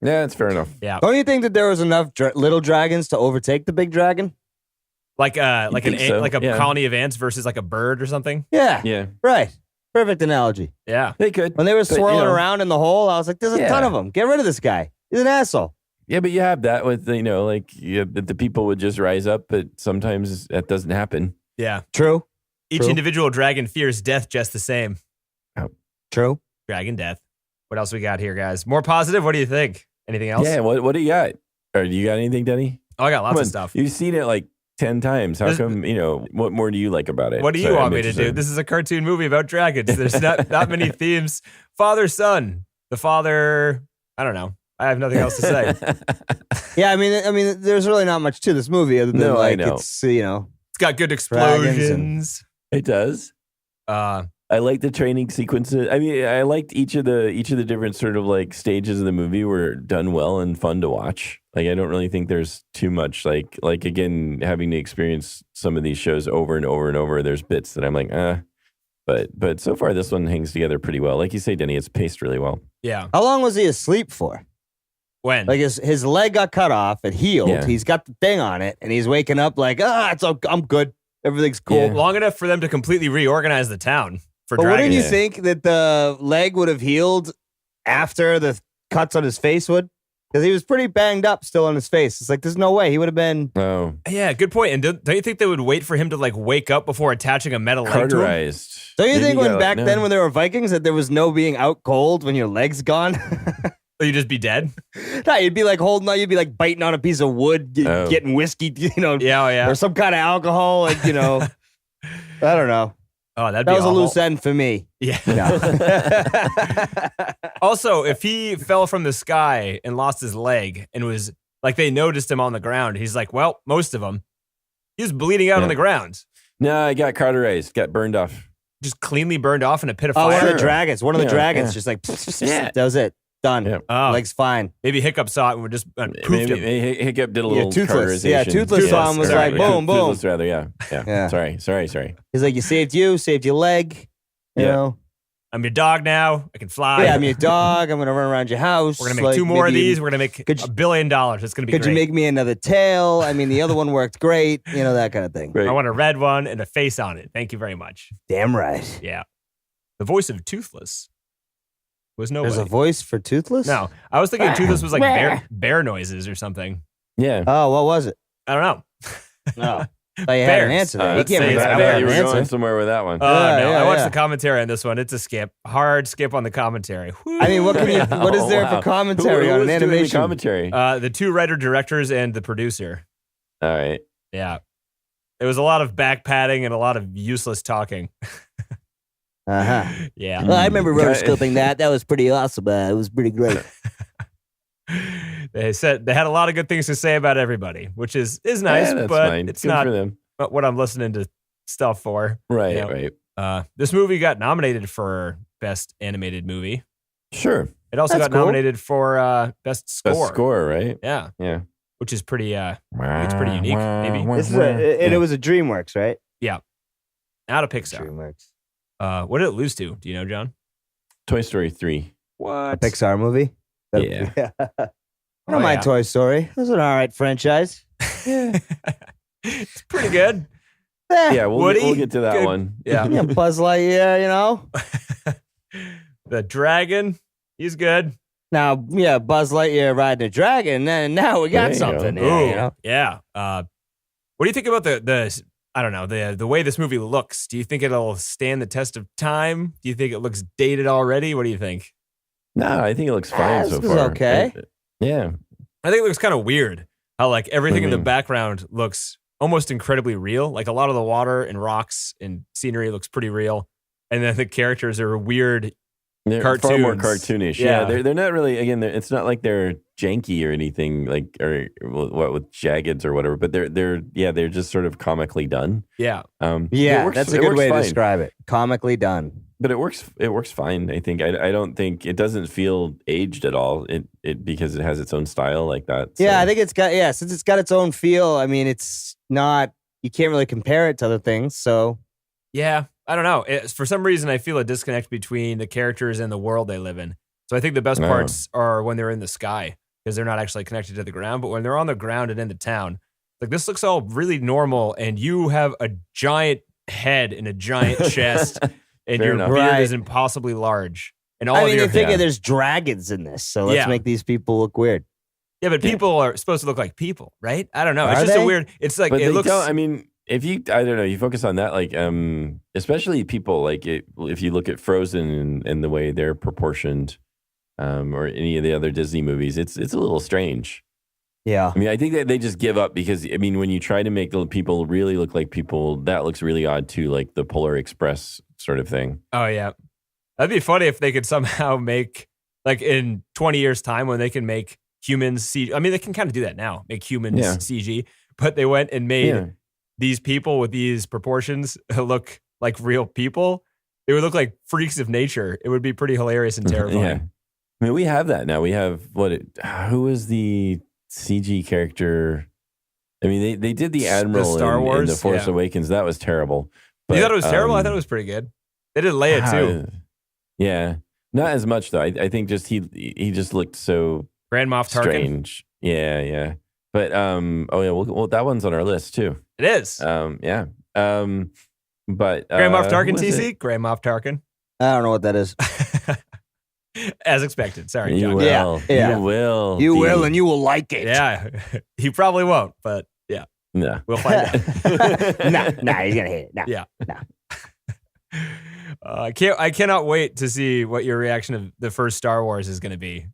Speaker 4: Yeah, that's fair enough.
Speaker 3: Yeah.
Speaker 5: Don't you think that there was enough little dragons to overtake the big dragon?
Speaker 3: Like an
Speaker 4: think
Speaker 3: ant,
Speaker 4: so?
Speaker 3: like a
Speaker 4: Yeah.
Speaker 3: colony of ants versus like a bird or something.
Speaker 5: Yeah.
Speaker 4: Yeah,
Speaker 5: Right. Perfect analogy.
Speaker 3: Yeah.
Speaker 4: they could.
Speaker 5: When they were
Speaker 4: But,
Speaker 5: swirling around in the hole, I was like, "There's a ton
Speaker 4: Yeah.
Speaker 5: of them. Get rid of this guy. He's an asshole."
Speaker 4: Yeah, but you have that with the people would just rise up, but sometimes that doesn't happen.
Speaker 3: Yeah.
Speaker 5: True.
Speaker 3: Each
Speaker 5: True.
Speaker 3: individual dragon fears death just the same.
Speaker 5: True.
Speaker 3: Dragon death. What else we got here, guys? More positive? What do you think? Anything else?
Speaker 4: Yeah, what do you got? Or do you got anything, Denny?
Speaker 3: Oh, I got lots
Speaker 4: Come
Speaker 3: of
Speaker 4: on,
Speaker 3: stuff.
Speaker 4: You've seen it like 10 times. How
Speaker 3: This-
Speaker 4: come, what more do you like about it?
Speaker 3: What do you
Speaker 4: Sorry,
Speaker 3: want
Speaker 4: I'm
Speaker 3: me to do?
Speaker 4: interested.
Speaker 3: This is a cartoon movie about dragons. There's not many themes. Father, son. The father, I don't know. I have nothing else to say.
Speaker 5: Yeah, I mean, there's really not much to this movie other than
Speaker 4: No, I
Speaker 5: like
Speaker 4: know.
Speaker 5: it's you know.
Speaker 3: It's got good
Speaker 5: Dragons and-
Speaker 3: explosions.
Speaker 4: It does. I like the training sequences. I mean, I liked each of the different sort of like stages of the movie were done well and fun to watch. Like I don't really think there's too much like again having to experience some of these shows over and over and over. There's bits that I'm like, but so far this one hangs together pretty well. Like you say, Denny, it's paced really well.
Speaker 3: Yeah.
Speaker 5: How long was he asleep for?
Speaker 3: When?
Speaker 5: Like his leg got cut off, it healed.
Speaker 4: Yeah.
Speaker 5: He's got the thing on it, and he's waking up like, I'm good. Everything's cool.
Speaker 4: Yeah.
Speaker 3: Long enough for them to completely reorganize the town for
Speaker 5: But
Speaker 3: dragons.
Speaker 5: wouldn't you
Speaker 4: Yeah.
Speaker 5: think that the leg would have healed after the cuts on his face would? Because he was pretty banged up still on his face. It's like, there's no way. He would have been.
Speaker 4: Oh,
Speaker 3: Yeah, good point. And don't you think they would wait for him to like wake up before attaching a metal leg to him?
Speaker 4: cauterized.
Speaker 5: Don't you
Speaker 4: There
Speaker 5: think when
Speaker 4: go.
Speaker 5: back
Speaker 4: No.
Speaker 5: then when there were Vikings that there was no being out cold when your leg's gone?
Speaker 3: Or you just be dead?
Speaker 5: No, you'd be like holding on, you'd be like biting on a piece of wood,
Speaker 4: Oh.
Speaker 5: getting whiskey,
Speaker 3: Yeah.
Speaker 5: or some kind of alcohol, like, I don't know.
Speaker 3: Oh, that'd
Speaker 5: That
Speaker 3: be
Speaker 5: was a
Speaker 3: awful.
Speaker 5: loose end for me.
Speaker 3: Yeah.
Speaker 5: No.
Speaker 3: Also, if he fell from the sky and lost his leg and was like they noticed him on the ground, he's like, well, most of them. He was bleeding out
Speaker 4: Yeah.
Speaker 3: on the ground.
Speaker 4: No, I got cauterized, got burned off.
Speaker 3: Just cleanly burned off in a pit of
Speaker 5: Oh,
Speaker 3: fire.
Speaker 5: one of the dragons. One of the
Speaker 4: Yeah,
Speaker 5: dragons
Speaker 4: yeah.
Speaker 5: just like,
Speaker 4: Yeah.
Speaker 5: that was it. Done.
Speaker 4: Yeah.
Speaker 3: Oh,
Speaker 5: Leg's fine.
Speaker 3: maybe Hiccup saw it and would just poofed
Speaker 4: Maybe
Speaker 3: him.
Speaker 4: Hiccup did a
Speaker 5: Yeah,
Speaker 4: little
Speaker 5: Toothless.
Speaker 4: cauterization.
Speaker 5: Yeah, Toothless
Speaker 3: saw him, was
Speaker 4: sorry.
Speaker 5: like, boom, boom.
Speaker 4: Toothless rather, yeah.
Speaker 5: Yeah.
Speaker 4: Sorry.
Speaker 5: He's like, you saved your leg. You
Speaker 4: Yeah.
Speaker 5: know?
Speaker 3: I'm your dog now. I can fly.
Speaker 5: Yeah, I'm your dog. I'm going to run around your house.
Speaker 3: We're going to make
Speaker 5: Like,
Speaker 3: two more of
Speaker 5: maybe-
Speaker 3: these. We're going to make
Speaker 5: Could you-
Speaker 3: $1 billion. It's going to be
Speaker 5: Could
Speaker 3: great.
Speaker 5: you make me another tail? I mean, the other one worked great. That kind of thing.
Speaker 4: Right.
Speaker 3: I want a red one and a face on it. Thank you very much.
Speaker 5: Damn right.
Speaker 3: Yeah. The voice of Toothless was nobody.
Speaker 5: There's a voice for Toothless?
Speaker 3: No, I was thinking Toothless was like bear noises or something.
Speaker 4: Yeah.
Speaker 5: Oh, what was it?
Speaker 3: I don't know.
Speaker 5: No. Thought you had an
Speaker 3: Bears.
Speaker 5: answer there. You
Speaker 3: Let's
Speaker 5: can't
Speaker 3: say
Speaker 5: remember
Speaker 3: it's
Speaker 4: I
Speaker 5: I
Speaker 3: bears.
Speaker 4: thought
Speaker 5: had
Speaker 4: you
Speaker 5: an
Speaker 4: were going
Speaker 5: answer.
Speaker 4: somewhere with that one.
Speaker 3: No,
Speaker 5: yeah,
Speaker 3: I watched
Speaker 5: yeah.
Speaker 3: the commentary on this one. It's a skip. Hard skip on the commentary. Whew.
Speaker 5: I mean, what is there
Speaker 4: wow.
Speaker 5: for commentary
Speaker 4: Who
Speaker 5: on
Speaker 4: was
Speaker 5: an
Speaker 4: doing the
Speaker 5: animation?
Speaker 4: commentary.
Speaker 3: The two writer-directors and the producer.
Speaker 4: All right.
Speaker 3: Yeah. It was a lot of back padding and a lot of useless talking.
Speaker 5: Uh-huh.
Speaker 3: Yeah.
Speaker 5: Well, I remember
Speaker 4: Okay.
Speaker 5: rotoscoping that. That was pretty awesome. It was pretty great.
Speaker 3: They said they had a lot of good things to say about everybody, which is nice,
Speaker 4: Yeah, that's
Speaker 3: but
Speaker 4: fine.
Speaker 3: it's
Speaker 4: Good
Speaker 3: not
Speaker 4: for them.
Speaker 3: what I'm listening to stuff for.
Speaker 4: Right,
Speaker 3: Yeah.
Speaker 4: right.
Speaker 3: This movie got nominated for Best Animated Movie.
Speaker 4: Sure.
Speaker 3: It also
Speaker 5: That's
Speaker 3: got
Speaker 5: cool.
Speaker 3: nominated for Best Score.
Speaker 4: Best score, right?
Speaker 3: Yeah,
Speaker 4: Yeah.
Speaker 3: which is pretty. It's pretty unique. Maybe
Speaker 5: This is and it was a DreamWorks, right?
Speaker 3: out of Pixar.
Speaker 5: DreamWorks.
Speaker 3: What did it lose to? Do you know, John?
Speaker 4: Toy Story 3.
Speaker 3: What?
Speaker 5: A Pixar movie?
Speaker 4: Yeah.
Speaker 5: I don't mind Toy Story. It was an all right franchise.
Speaker 3: It's pretty good.
Speaker 4: Yeah, we'll
Speaker 3: Woody?
Speaker 4: get to that
Speaker 3: Good.
Speaker 4: one.
Speaker 3: Yeah.
Speaker 5: Yeah, Buzz Lightyear, you know?
Speaker 3: The dragon, he's good.
Speaker 5: Now, yeah, Buzz Lightyear riding a dragon, and now we got
Speaker 4: There you
Speaker 5: something.
Speaker 4: go.
Speaker 5: Here,
Speaker 3: Ooh,
Speaker 5: you know?
Speaker 3: yeah. What do you think about the I don't know, the way this movie looks? Do you think it'll stand the test of time? Do you think it looks dated already? What do you think?
Speaker 4: No, I think it looks fine
Speaker 5: This
Speaker 4: so
Speaker 5: was
Speaker 4: far.
Speaker 5: okay.
Speaker 4: Yeah.
Speaker 3: I think it looks kind of weird how like everything in the
Speaker 4: mean?
Speaker 3: background looks almost incredibly real. Like a lot of the water and rocks and scenery looks pretty real. And then the characters are weird.
Speaker 4: They're far more
Speaker 3: Cartoons.
Speaker 4: cartoonish.
Speaker 3: Yeah.
Speaker 4: Yeah, they're not really. Again, it's not like they're janky or anything like or what with jaggeds or whatever. But they're just sort of comically done.
Speaker 3: Yeah.
Speaker 5: Yeah,
Speaker 4: it works-
Speaker 5: that's a
Speaker 4: it
Speaker 5: good
Speaker 4: works
Speaker 5: way to
Speaker 4: fine.
Speaker 5: describe it. Comically done.
Speaker 4: But it works. It works fine. I think. I don't think it doesn't feel aged at all. It because it has its own style like that. So.
Speaker 5: Yeah, I think it's got, since it's got its own feel, I mean, it's not, you can't really compare it to other things. So,
Speaker 3: Yeah. I don't know. For some reason, I feel a disconnect between the characters and the world they live in. So I think the best
Speaker 4: Oh.
Speaker 3: parts are when they're in the sky because they're not actually connected to the ground. But when they're on the ground and in the town, like this looks all really normal. And you have a giant head and a giant chest, and
Speaker 4: Fair
Speaker 3: your
Speaker 4: enough.
Speaker 3: beard
Speaker 5: Right.
Speaker 3: is impossibly large. And all
Speaker 5: I
Speaker 3: of
Speaker 5: mean,
Speaker 3: your
Speaker 5: you figure
Speaker 4: yeah.
Speaker 5: there's dragons in this. So let's
Speaker 3: Yeah.
Speaker 5: make these people look weird.
Speaker 3: yeah, but people are supposed to look like people, right? I don't know. It's
Speaker 5: Are
Speaker 3: just a
Speaker 5: they?
Speaker 3: weird. It's like
Speaker 4: But
Speaker 3: it
Speaker 4: they
Speaker 3: looks.
Speaker 4: don't. I mean, if you, I don't know, you focus on that, like, especially people like if you look at Frozen and the way they're proportioned, or any of the other Disney movies, it's a little strange.
Speaker 5: Yeah.
Speaker 4: I mean, I think that they just give up because I mean, when you try to make the people really look like people, that looks really odd too, like the Polar Express sort of thing.
Speaker 3: Oh yeah, that'd be funny if they could somehow make like in 20 years' time when they can make humans CG. I mean, they can kind of do that now, make humans
Speaker 4: Yeah.
Speaker 3: CG. But they went and made
Speaker 4: Yeah.
Speaker 3: these people with these proportions look like real people. They would look like freaks of nature. It would be pretty hilarious and terrifying.
Speaker 4: Yeah. I mean, we have that now. We have who was the CG character? I mean, they did the Admiral
Speaker 3: Star
Speaker 4: in
Speaker 3: Wars?
Speaker 4: The Force
Speaker 3: Yeah.
Speaker 4: Awakens. That was terrible.
Speaker 3: You thought it was terrible? I
Speaker 4: um,
Speaker 3: thought it was pretty good. They did Leia too.
Speaker 4: Yeah, not as much though. I think just he just looked so
Speaker 3: Grand Moff Tarkin.
Speaker 4: strange. Yeah. But oh yeah, well that one's on our list too.
Speaker 3: It is.
Speaker 4: Yeah. But
Speaker 3: Grand Moff Tarkin,
Speaker 4: who was
Speaker 3: TC?
Speaker 4: it?
Speaker 3: Grand Moff Tarkin.
Speaker 5: I don't know what that is.
Speaker 3: As expected. Sorry,
Speaker 4: You
Speaker 3: John.
Speaker 4: will.
Speaker 5: Yeah.
Speaker 4: You will.
Speaker 5: You will,
Speaker 4: Dean.
Speaker 5: and you will like it.
Speaker 3: Yeah. He probably won't, but yeah,
Speaker 4: No.
Speaker 3: we'll find out.
Speaker 5: nah, he's gonna hate it. Nah.
Speaker 3: Yeah.
Speaker 5: Nah.
Speaker 3: I cannot wait to see what your reaction of the first Star Wars is going to be.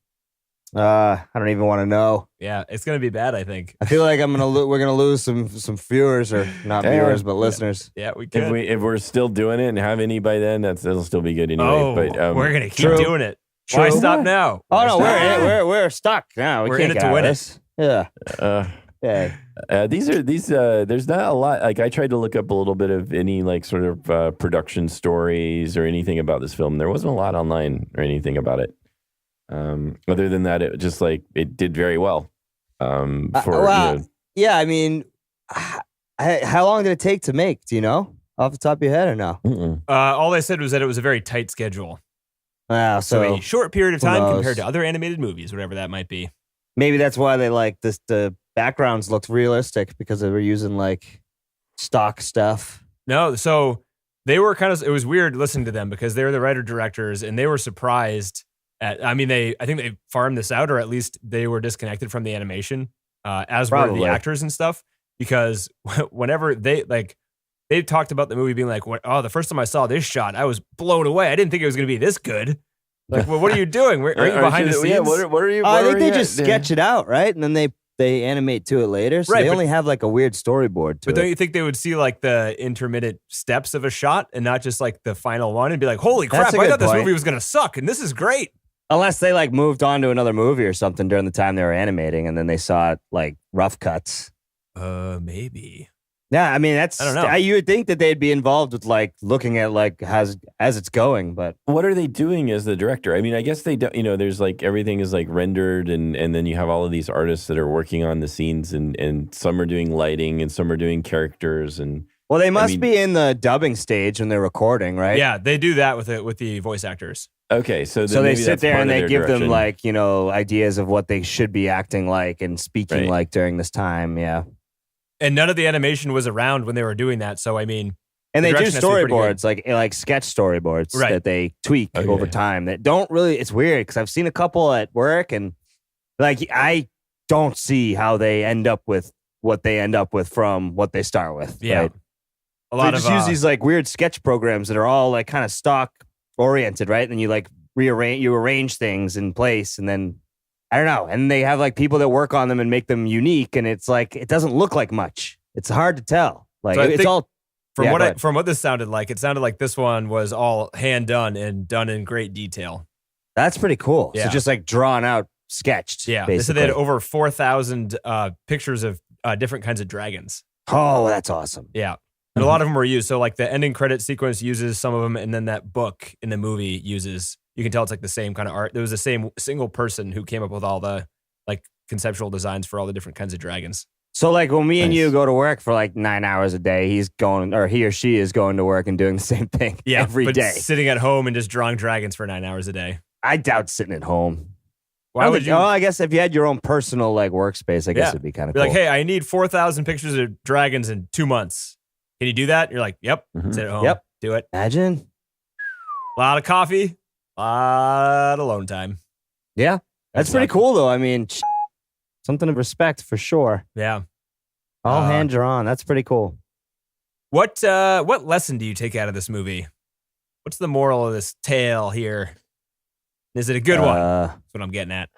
Speaker 5: I don't even want to know.
Speaker 3: Yeah, it's going to be bad, I think.
Speaker 5: I feel like we're gonna lose some viewers, or not
Speaker 4: Yeah.
Speaker 5: viewers, but listeners.
Speaker 3: Yeah, we could.
Speaker 4: If we're still doing it and have any by then, that'll still be good anyway.
Speaker 3: Oh,
Speaker 4: but
Speaker 3: we're going to keep
Speaker 5: True.
Speaker 3: doing it. Why
Speaker 5: True.
Speaker 3: stop now?
Speaker 5: Oh no,
Speaker 3: Why stop?
Speaker 5: we're stuck now. We
Speaker 3: We're
Speaker 5: can't
Speaker 3: in it
Speaker 5: get
Speaker 3: to
Speaker 5: out
Speaker 3: win
Speaker 5: of
Speaker 3: it.
Speaker 5: this. Yeah.
Speaker 4: These there's not a lot. Like I tried to look up a little bit of any like sort of production stories or anything about this film. There wasn't a lot online or anything about it. Other than that, it just like it did very well.
Speaker 5: Yeah. I mean, how long did it take to make? Do you know off the top of your head or no?
Speaker 3: All they said was that it was a very tight schedule.
Speaker 5: Wow.
Speaker 3: So a short period of
Speaker 5: who
Speaker 3: time
Speaker 5: knows?
Speaker 3: compared to other animated movies, whatever that might be.
Speaker 5: Maybe that's why they like this. The backgrounds looked realistic because they were using like stock stuff.
Speaker 3: No, so they were it was weird listening to them because they were the writer-directors and they were surprised at, I think they farmed this out, or at least they were disconnected from the animation, as were
Speaker 5: Probably.
Speaker 3: the actors and stuff, because whenever they talked about the movie being like, the first time I saw this shot, I was blown away. I didn't think it was going to be this good. Like, well, what are you doing? Are you behind the scenes?
Speaker 4: Yeah, what are you?
Speaker 5: I
Speaker 4: what
Speaker 5: think
Speaker 4: are
Speaker 5: they
Speaker 4: you
Speaker 5: just
Speaker 4: at?
Speaker 5: sketch it out, right? And then they animate to it later. So
Speaker 3: Right,
Speaker 5: they
Speaker 3: but-
Speaker 5: only have like a weird storyboard to
Speaker 3: But don't
Speaker 5: it.
Speaker 3: you think they would see like the intermittent steps of a shot and not just like the final one and be like, holy crap,
Speaker 5: That's a
Speaker 3: I
Speaker 5: good
Speaker 3: thought this
Speaker 5: point.
Speaker 3: movie was going to suck and this is great.
Speaker 5: Unless they like moved on to another movie or something during the time they were animating, and then they saw it like rough cuts.
Speaker 3: Maybe.
Speaker 5: Yeah, I mean, that's,
Speaker 3: I don't know.
Speaker 5: You would think that they'd be involved with like looking at like as it's going, but
Speaker 4: What are they doing as the director? I mean, I guess they don't, there's like everything is like rendered and then you have all of these artists that are working on the scenes and some are doing lighting and some are doing characters and
Speaker 5: well, they must be in the dubbing stage when they're recording, right?
Speaker 3: Yeah, they do that with the voice actors.
Speaker 4: okay, so
Speaker 5: So they
Speaker 4: maybe
Speaker 5: sit
Speaker 4: that's
Speaker 5: there
Speaker 4: part
Speaker 5: and
Speaker 4: of
Speaker 5: they
Speaker 4: their
Speaker 5: give them
Speaker 4: direction.
Speaker 5: like, ideas of what they should be acting like and speaking
Speaker 4: Right.
Speaker 5: like during this time. Yeah.
Speaker 3: And none of the animation was around when they were doing that. So, I mean,
Speaker 5: And
Speaker 3: The
Speaker 5: they do
Speaker 3: direction has to be pretty
Speaker 5: storyboards, like sketch storyboards
Speaker 3: Right.
Speaker 5: that they tweak
Speaker 4: Okay.
Speaker 5: over time that don't really, it's weird because I've seen a couple at work and like I don't see how they end up with what they end up with from what they start with.
Speaker 3: yeah.
Speaker 5: Right?
Speaker 3: A lot
Speaker 5: they
Speaker 3: of
Speaker 5: just use these like weird sketch programs that are all like kind of stock oriented, right? And you like arrange things in place and then I don't know. And they have like people that work on them and make them unique. And it's like, it doesn't look like much. It's hard to tell. Like
Speaker 3: So I
Speaker 5: it's
Speaker 3: think-
Speaker 5: all
Speaker 3: From
Speaker 5: Yeah,
Speaker 3: what
Speaker 5: go ahead.
Speaker 3: from what this sounded like, it sounded like this one was all hand done and done in great detail.
Speaker 5: that's pretty cool.
Speaker 3: Yeah.
Speaker 5: So just like drawn out, sketched.
Speaker 3: Yeah,
Speaker 5: Basically.
Speaker 3: they said they had over 4,000 pictures of different kinds of dragons.
Speaker 5: Oh, that's awesome.
Speaker 3: Yeah, and a lot of them were used. So like the ending credit sequence uses some of them, and then that book in the movie uses. You can tell it's like the same kind of art. There was the same single person who came up with all the like conceptual designs for all the different kinds of dragons.
Speaker 5: So like when me and
Speaker 4: Nice.
Speaker 5: you go to work for like 9 hours a day, he or she is going to work and doing the same thing every
Speaker 3: but
Speaker 5: day.
Speaker 3: sitting at home and just drawing dragons for 9 hours a day.
Speaker 5: I doubt sitting at home.
Speaker 3: Why would you?
Speaker 5: Oh, I guess if you had your own personal like workspace, I guess
Speaker 3: Yeah.
Speaker 5: it'd be kind of
Speaker 3: Be
Speaker 5: cool.
Speaker 3: like, hey, I need 4,000 pictures of dragons in 2 months. Can you do that? You're like, yep.
Speaker 4: Mhm.
Speaker 3: Sit at home.
Speaker 5: Yep.
Speaker 3: Do it.
Speaker 5: Imagine.
Speaker 3: A lot of coffee. A lot of alone time.
Speaker 5: Yeah. That's pretty
Speaker 3: Exactly.
Speaker 5: cool though. I mean, something of respect for sure.
Speaker 3: Yeah.
Speaker 5: All
Speaker 3: Uh,
Speaker 5: hand drawn. That's pretty cool.
Speaker 3: What lesson do you take out of this movie? What's the moral of this tale here? Is it a good one? That's what I'm getting at.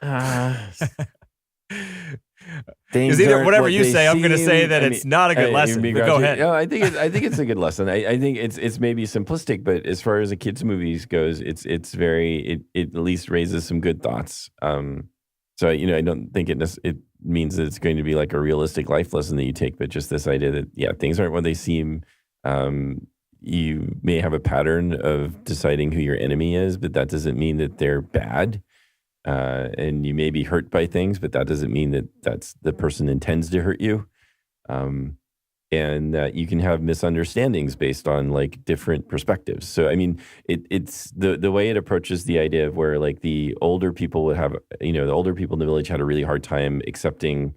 Speaker 4: Things
Speaker 3: Because either
Speaker 4: aren't
Speaker 3: whatever
Speaker 4: what
Speaker 3: you
Speaker 4: they
Speaker 3: say, I'm going to
Speaker 4: seem.
Speaker 3: say that
Speaker 4: I
Speaker 3: it's
Speaker 4: mean,
Speaker 3: not a good
Speaker 4: I-
Speaker 3: lesson.
Speaker 4: you're
Speaker 3: But go
Speaker 4: begrudging-
Speaker 3: ahead.
Speaker 4: No, I think it's a good lesson. I think it's maybe simplistic, but as far as a kids' movies goes, it at least raises some good thoughts. So I don't think it means that it's going to be like a realistic life lesson that you take, but just this idea that things aren't what they seem. You may have a pattern of deciding who your enemy is, but that doesn't mean that they're bad. And you may be hurt by things, but that doesn't mean that that's the person intends to hurt you. And that you can have misunderstandings based on like different perspectives. So, I mean, it's the way it approaches the idea of where like the older people would have, the older people in the village had a really hard time accepting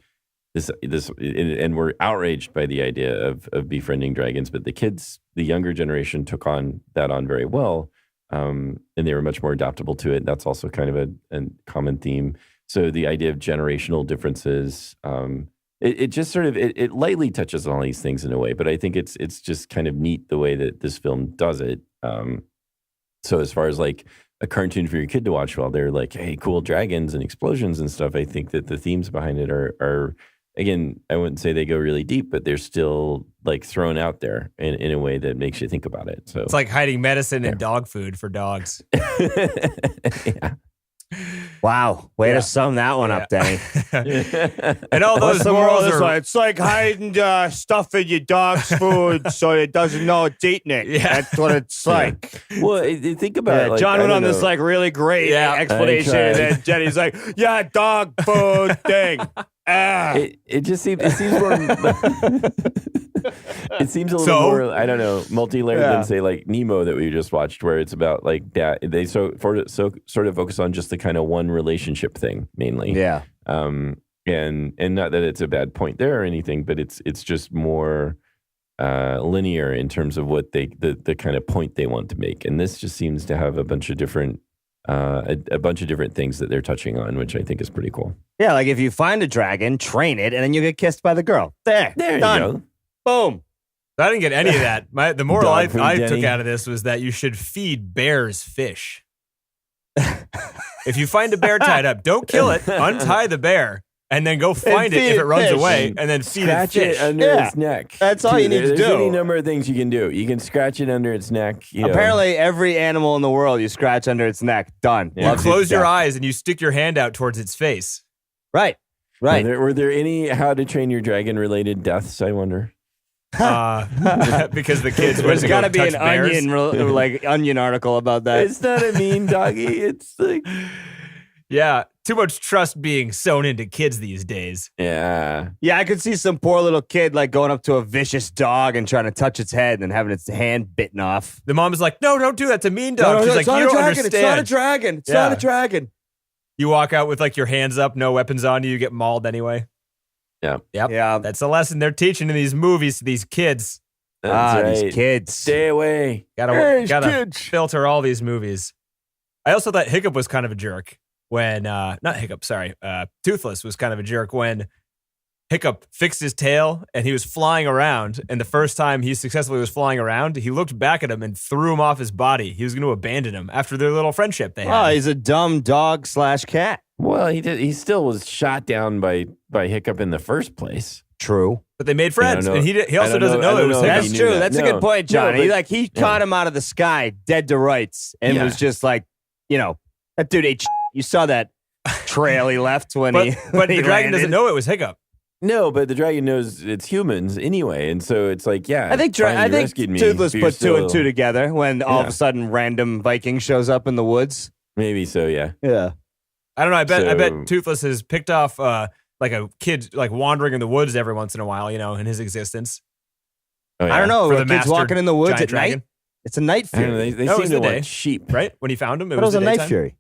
Speaker 4: this, and were outraged by the idea of befriending dragons. But the younger generation took on very well. And they were much more adaptable to it. That's also kind of a common theme. So the idea of generational differences, it just sort of it lightly touches on all these things in a way, but I think it's just kind of neat the way that this film does it. So as far as like a cartoon for your kid to watch while they're like, hey, cool dragons and explosions and stuff, I think that the themes behind it are again, I wouldn't say they go really deep, but they're still like thrown out there in a way that makes you think about it. So
Speaker 3: It's like hiding medicine in dog food for dogs.
Speaker 4: yeah.
Speaker 5: Wow. Way
Speaker 3: Yeah.
Speaker 5: to sum that one up, Danny.
Speaker 3: And all
Speaker 5: What's
Speaker 3: those
Speaker 5: the moral
Speaker 3: morals
Speaker 5: of this
Speaker 3: are
Speaker 5: one? It's like hiding stuff in your dog's food so it doesn't know it's eating it.
Speaker 3: Yeah.
Speaker 5: That's what it's like.
Speaker 4: Well, think about it.
Speaker 5: Yeah,
Speaker 4: Like,
Speaker 5: John
Speaker 4: I
Speaker 5: went
Speaker 4: don't
Speaker 5: on this
Speaker 4: know.
Speaker 5: like really great
Speaker 3: Yeah.
Speaker 5: explanation,
Speaker 4: I
Speaker 5: and
Speaker 4: tried.
Speaker 5: then Jenny's like, "Yeah, dog food thing."
Speaker 4: It just seems more it seems a little
Speaker 3: So?
Speaker 4: more, I don't know, multi-layered
Speaker 5: Yeah.
Speaker 4: than say like Nemo that we just watched, where it's about like that they sort of focus on just the kind of one relationship thing mainly.
Speaker 5: Yeah,
Speaker 4: And not that it's a bad point there or anything, but it's just more linear in terms of what the kind of point they want to make. And this just seems to have a bunch of different things that they're touching on, which I think is pretty cool.
Speaker 5: yeah. Like if you find a dragon, train it, and then you get kissed by the girl. There
Speaker 4: There
Speaker 5: done.
Speaker 4: you go.
Speaker 5: Boom.
Speaker 3: I didn't get any of that. The moral
Speaker 4: Dog food,
Speaker 3: I took
Speaker 4: Denny.
Speaker 3: out of this was that you should feed bears fish. If you find a bear tied up, don't kill it. Untie the bear and then go find it
Speaker 5: feed
Speaker 3: if
Speaker 5: it
Speaker 3: it runs
Speaker 5: fish.
Speaker 3: away, and then feed
Speaker 4: Scratch
Speaker 3: it fish.
Speaker 4: it under
Speaker 5: Yeah.
Speaker 4: its neck.
Speaker 5: That's all you need to
Speaker 4: There's
Speaker 5: do.
Speaker 4: any number of things you can do. You can scratch it under its neck.
Speaker 5: Apparently, every animal in the world you scratch under its neck. Done.
Speaker 3: You
Speaker 5: Loves
Speaker 3: close
Speaker 5: you
Speaker 3: your
Speaker 5: to death.
Speaker 3: eyes and you stick your hand out towards its face.
Speaker 5: Right. Right.
Speaker 4: Were there any How to Train Your Dragon related deaths, I wonder?
Speaker 3: because the kids went
Speaker 5: There's
Speaker 3: to
Speaker 5: got
Speaker 3: go
Speaker 5: to be
Speaker 3: touch
Speaker 5: an
Speaker 3: bears.
Speaker 5: onion article about that.
Speaker 4: It's not a mean doggy. It's like,
Speaker 3: Yeah, too much trust being sewn into kids these days.
Speaker 4: yeah.
Speaker 5: Yeah, I could see some poor little kid like going up to a vicious dog and trying to touch its head and having its hand bitten off.
Speaker 3: The mom's like, no, don't do that to mean dog. She's like,
Speaker 5: it's not
Speaker 3: you
Speaker 5: a
Speaker 3: don't
Speaker 5: dragon.
Speaker 3: understand.
Speaker 5: It's not a dragon. It's
Speaker 3: Yeah.
Speaker 5: not a dragon.
Speaker 3: You walk out with like your hands up, no weapons on you, you get mauled anyway.
Speaker 4: Yeah.
Speaker 3: Yep.
Speaker 5: Yeah.
Speaker 3: That's the lesson they're teaching in these movies to these kids.
Speaker 4: That's right.
Speaker 5: These kids.
Speaker 4: Stay away.
Speaker 3: Gotta filter all these movies. I also thought Hiccup was kind of a jerk when, not Hiccup, sorry, Toothless was kind of a jerk when Hiccup fixed his tail and he was flying around. And the first time he successfully was flying around, he looked back at him and threw him off his body. He was going to abandon him after their little friendship they had.
Speaker 5: Oh, he's a dumb dog/cat.
Speaker 4: Well, he did. He still was shot down by Hiccup in the first place.
Speaker 5: True.
Speaker 3: But they made friends,
Speaker 4: I don't
Speaker 3: and
Speaker 4: know.
Speaker 3: he also
Speaker 4: I don't
Speaker 3: doesn't
Speaker 4: know-
Speaker 3: know
Speaker 4: I
Speaker 3: it
Speaker 4: don't
Speaker 3: was
Speaker 4: know
Speaker 3: Hiccup.
Speaker 4: if
Speaker 5: That's
Speaker 4: he knew
Speaker 5: true.
Speaker 4: that.
Speaker 5: That's a
Speaker 4: No.
Speaker 5: good point, John.
Speaker 4: No,
Speaker 5: he
Speaker 4: but-
Speaker 5: caught him out of the sky, dead to rights, and
Speaker 4: Yeah.
Speaker 5: was just like, that dude ate. You saw that trail he left when
Speaker 3: But,
Speaker 5: he.
Speaker 3: but
Speaker 5: when he
Speaker 3: the dragon
Speaker 5: landed.
Speaker 3: doesn't know it was Hiccup.
Speaker 4: No, but the dragon knows it's humans anyway, and so it's like, yeah.
Speaker 5: I think
Speaker 4: fine, you
Speaker 5: I think
Speaker 4: rescued me,
Speaker 5: Toothless
Speaker 4: but you're
Speaker 5: put two and
Speaker 4: still-
Speaker 5: two together when all of
Speaker 4: Yeah.
Speaker 5: a sudden random Viking shows up in the woods.
Speaker 4: Maybe so, yeah.
Speaker 5: Yeah.
Speaker 3: I don't know. I
Speaker 4: So-
Speaker 3: bet Toothless has picked off like a kid like wandering in the woods every once in a while, in his existence.
Speaker 4: Oh, yeah.
Speaker 5: I don't know.
Speaker 3: For
Speaker 5: Are
Speaker 3: the
Speaker 5: kids
Speaker 3: master
Speaker 5: walking in the woods
Speaker 3: giant
Speaker 5: at
Speaker 3: dragon.
Speaker 5: night? It's a night
Speaker 4: I don't know,
Speaker 5: fury.
Speaker 4: they
Speaker 3: No, it
Speaker 4: seem
Speaker 3: was
Speaker 4: to
Speaker 3: the day.
Speaker 4: want sheep.
Speaker 3: Right? When he found him, it
Speaker 5: But it was a night
Speaker 3: daytime?
Speaker 5: fury.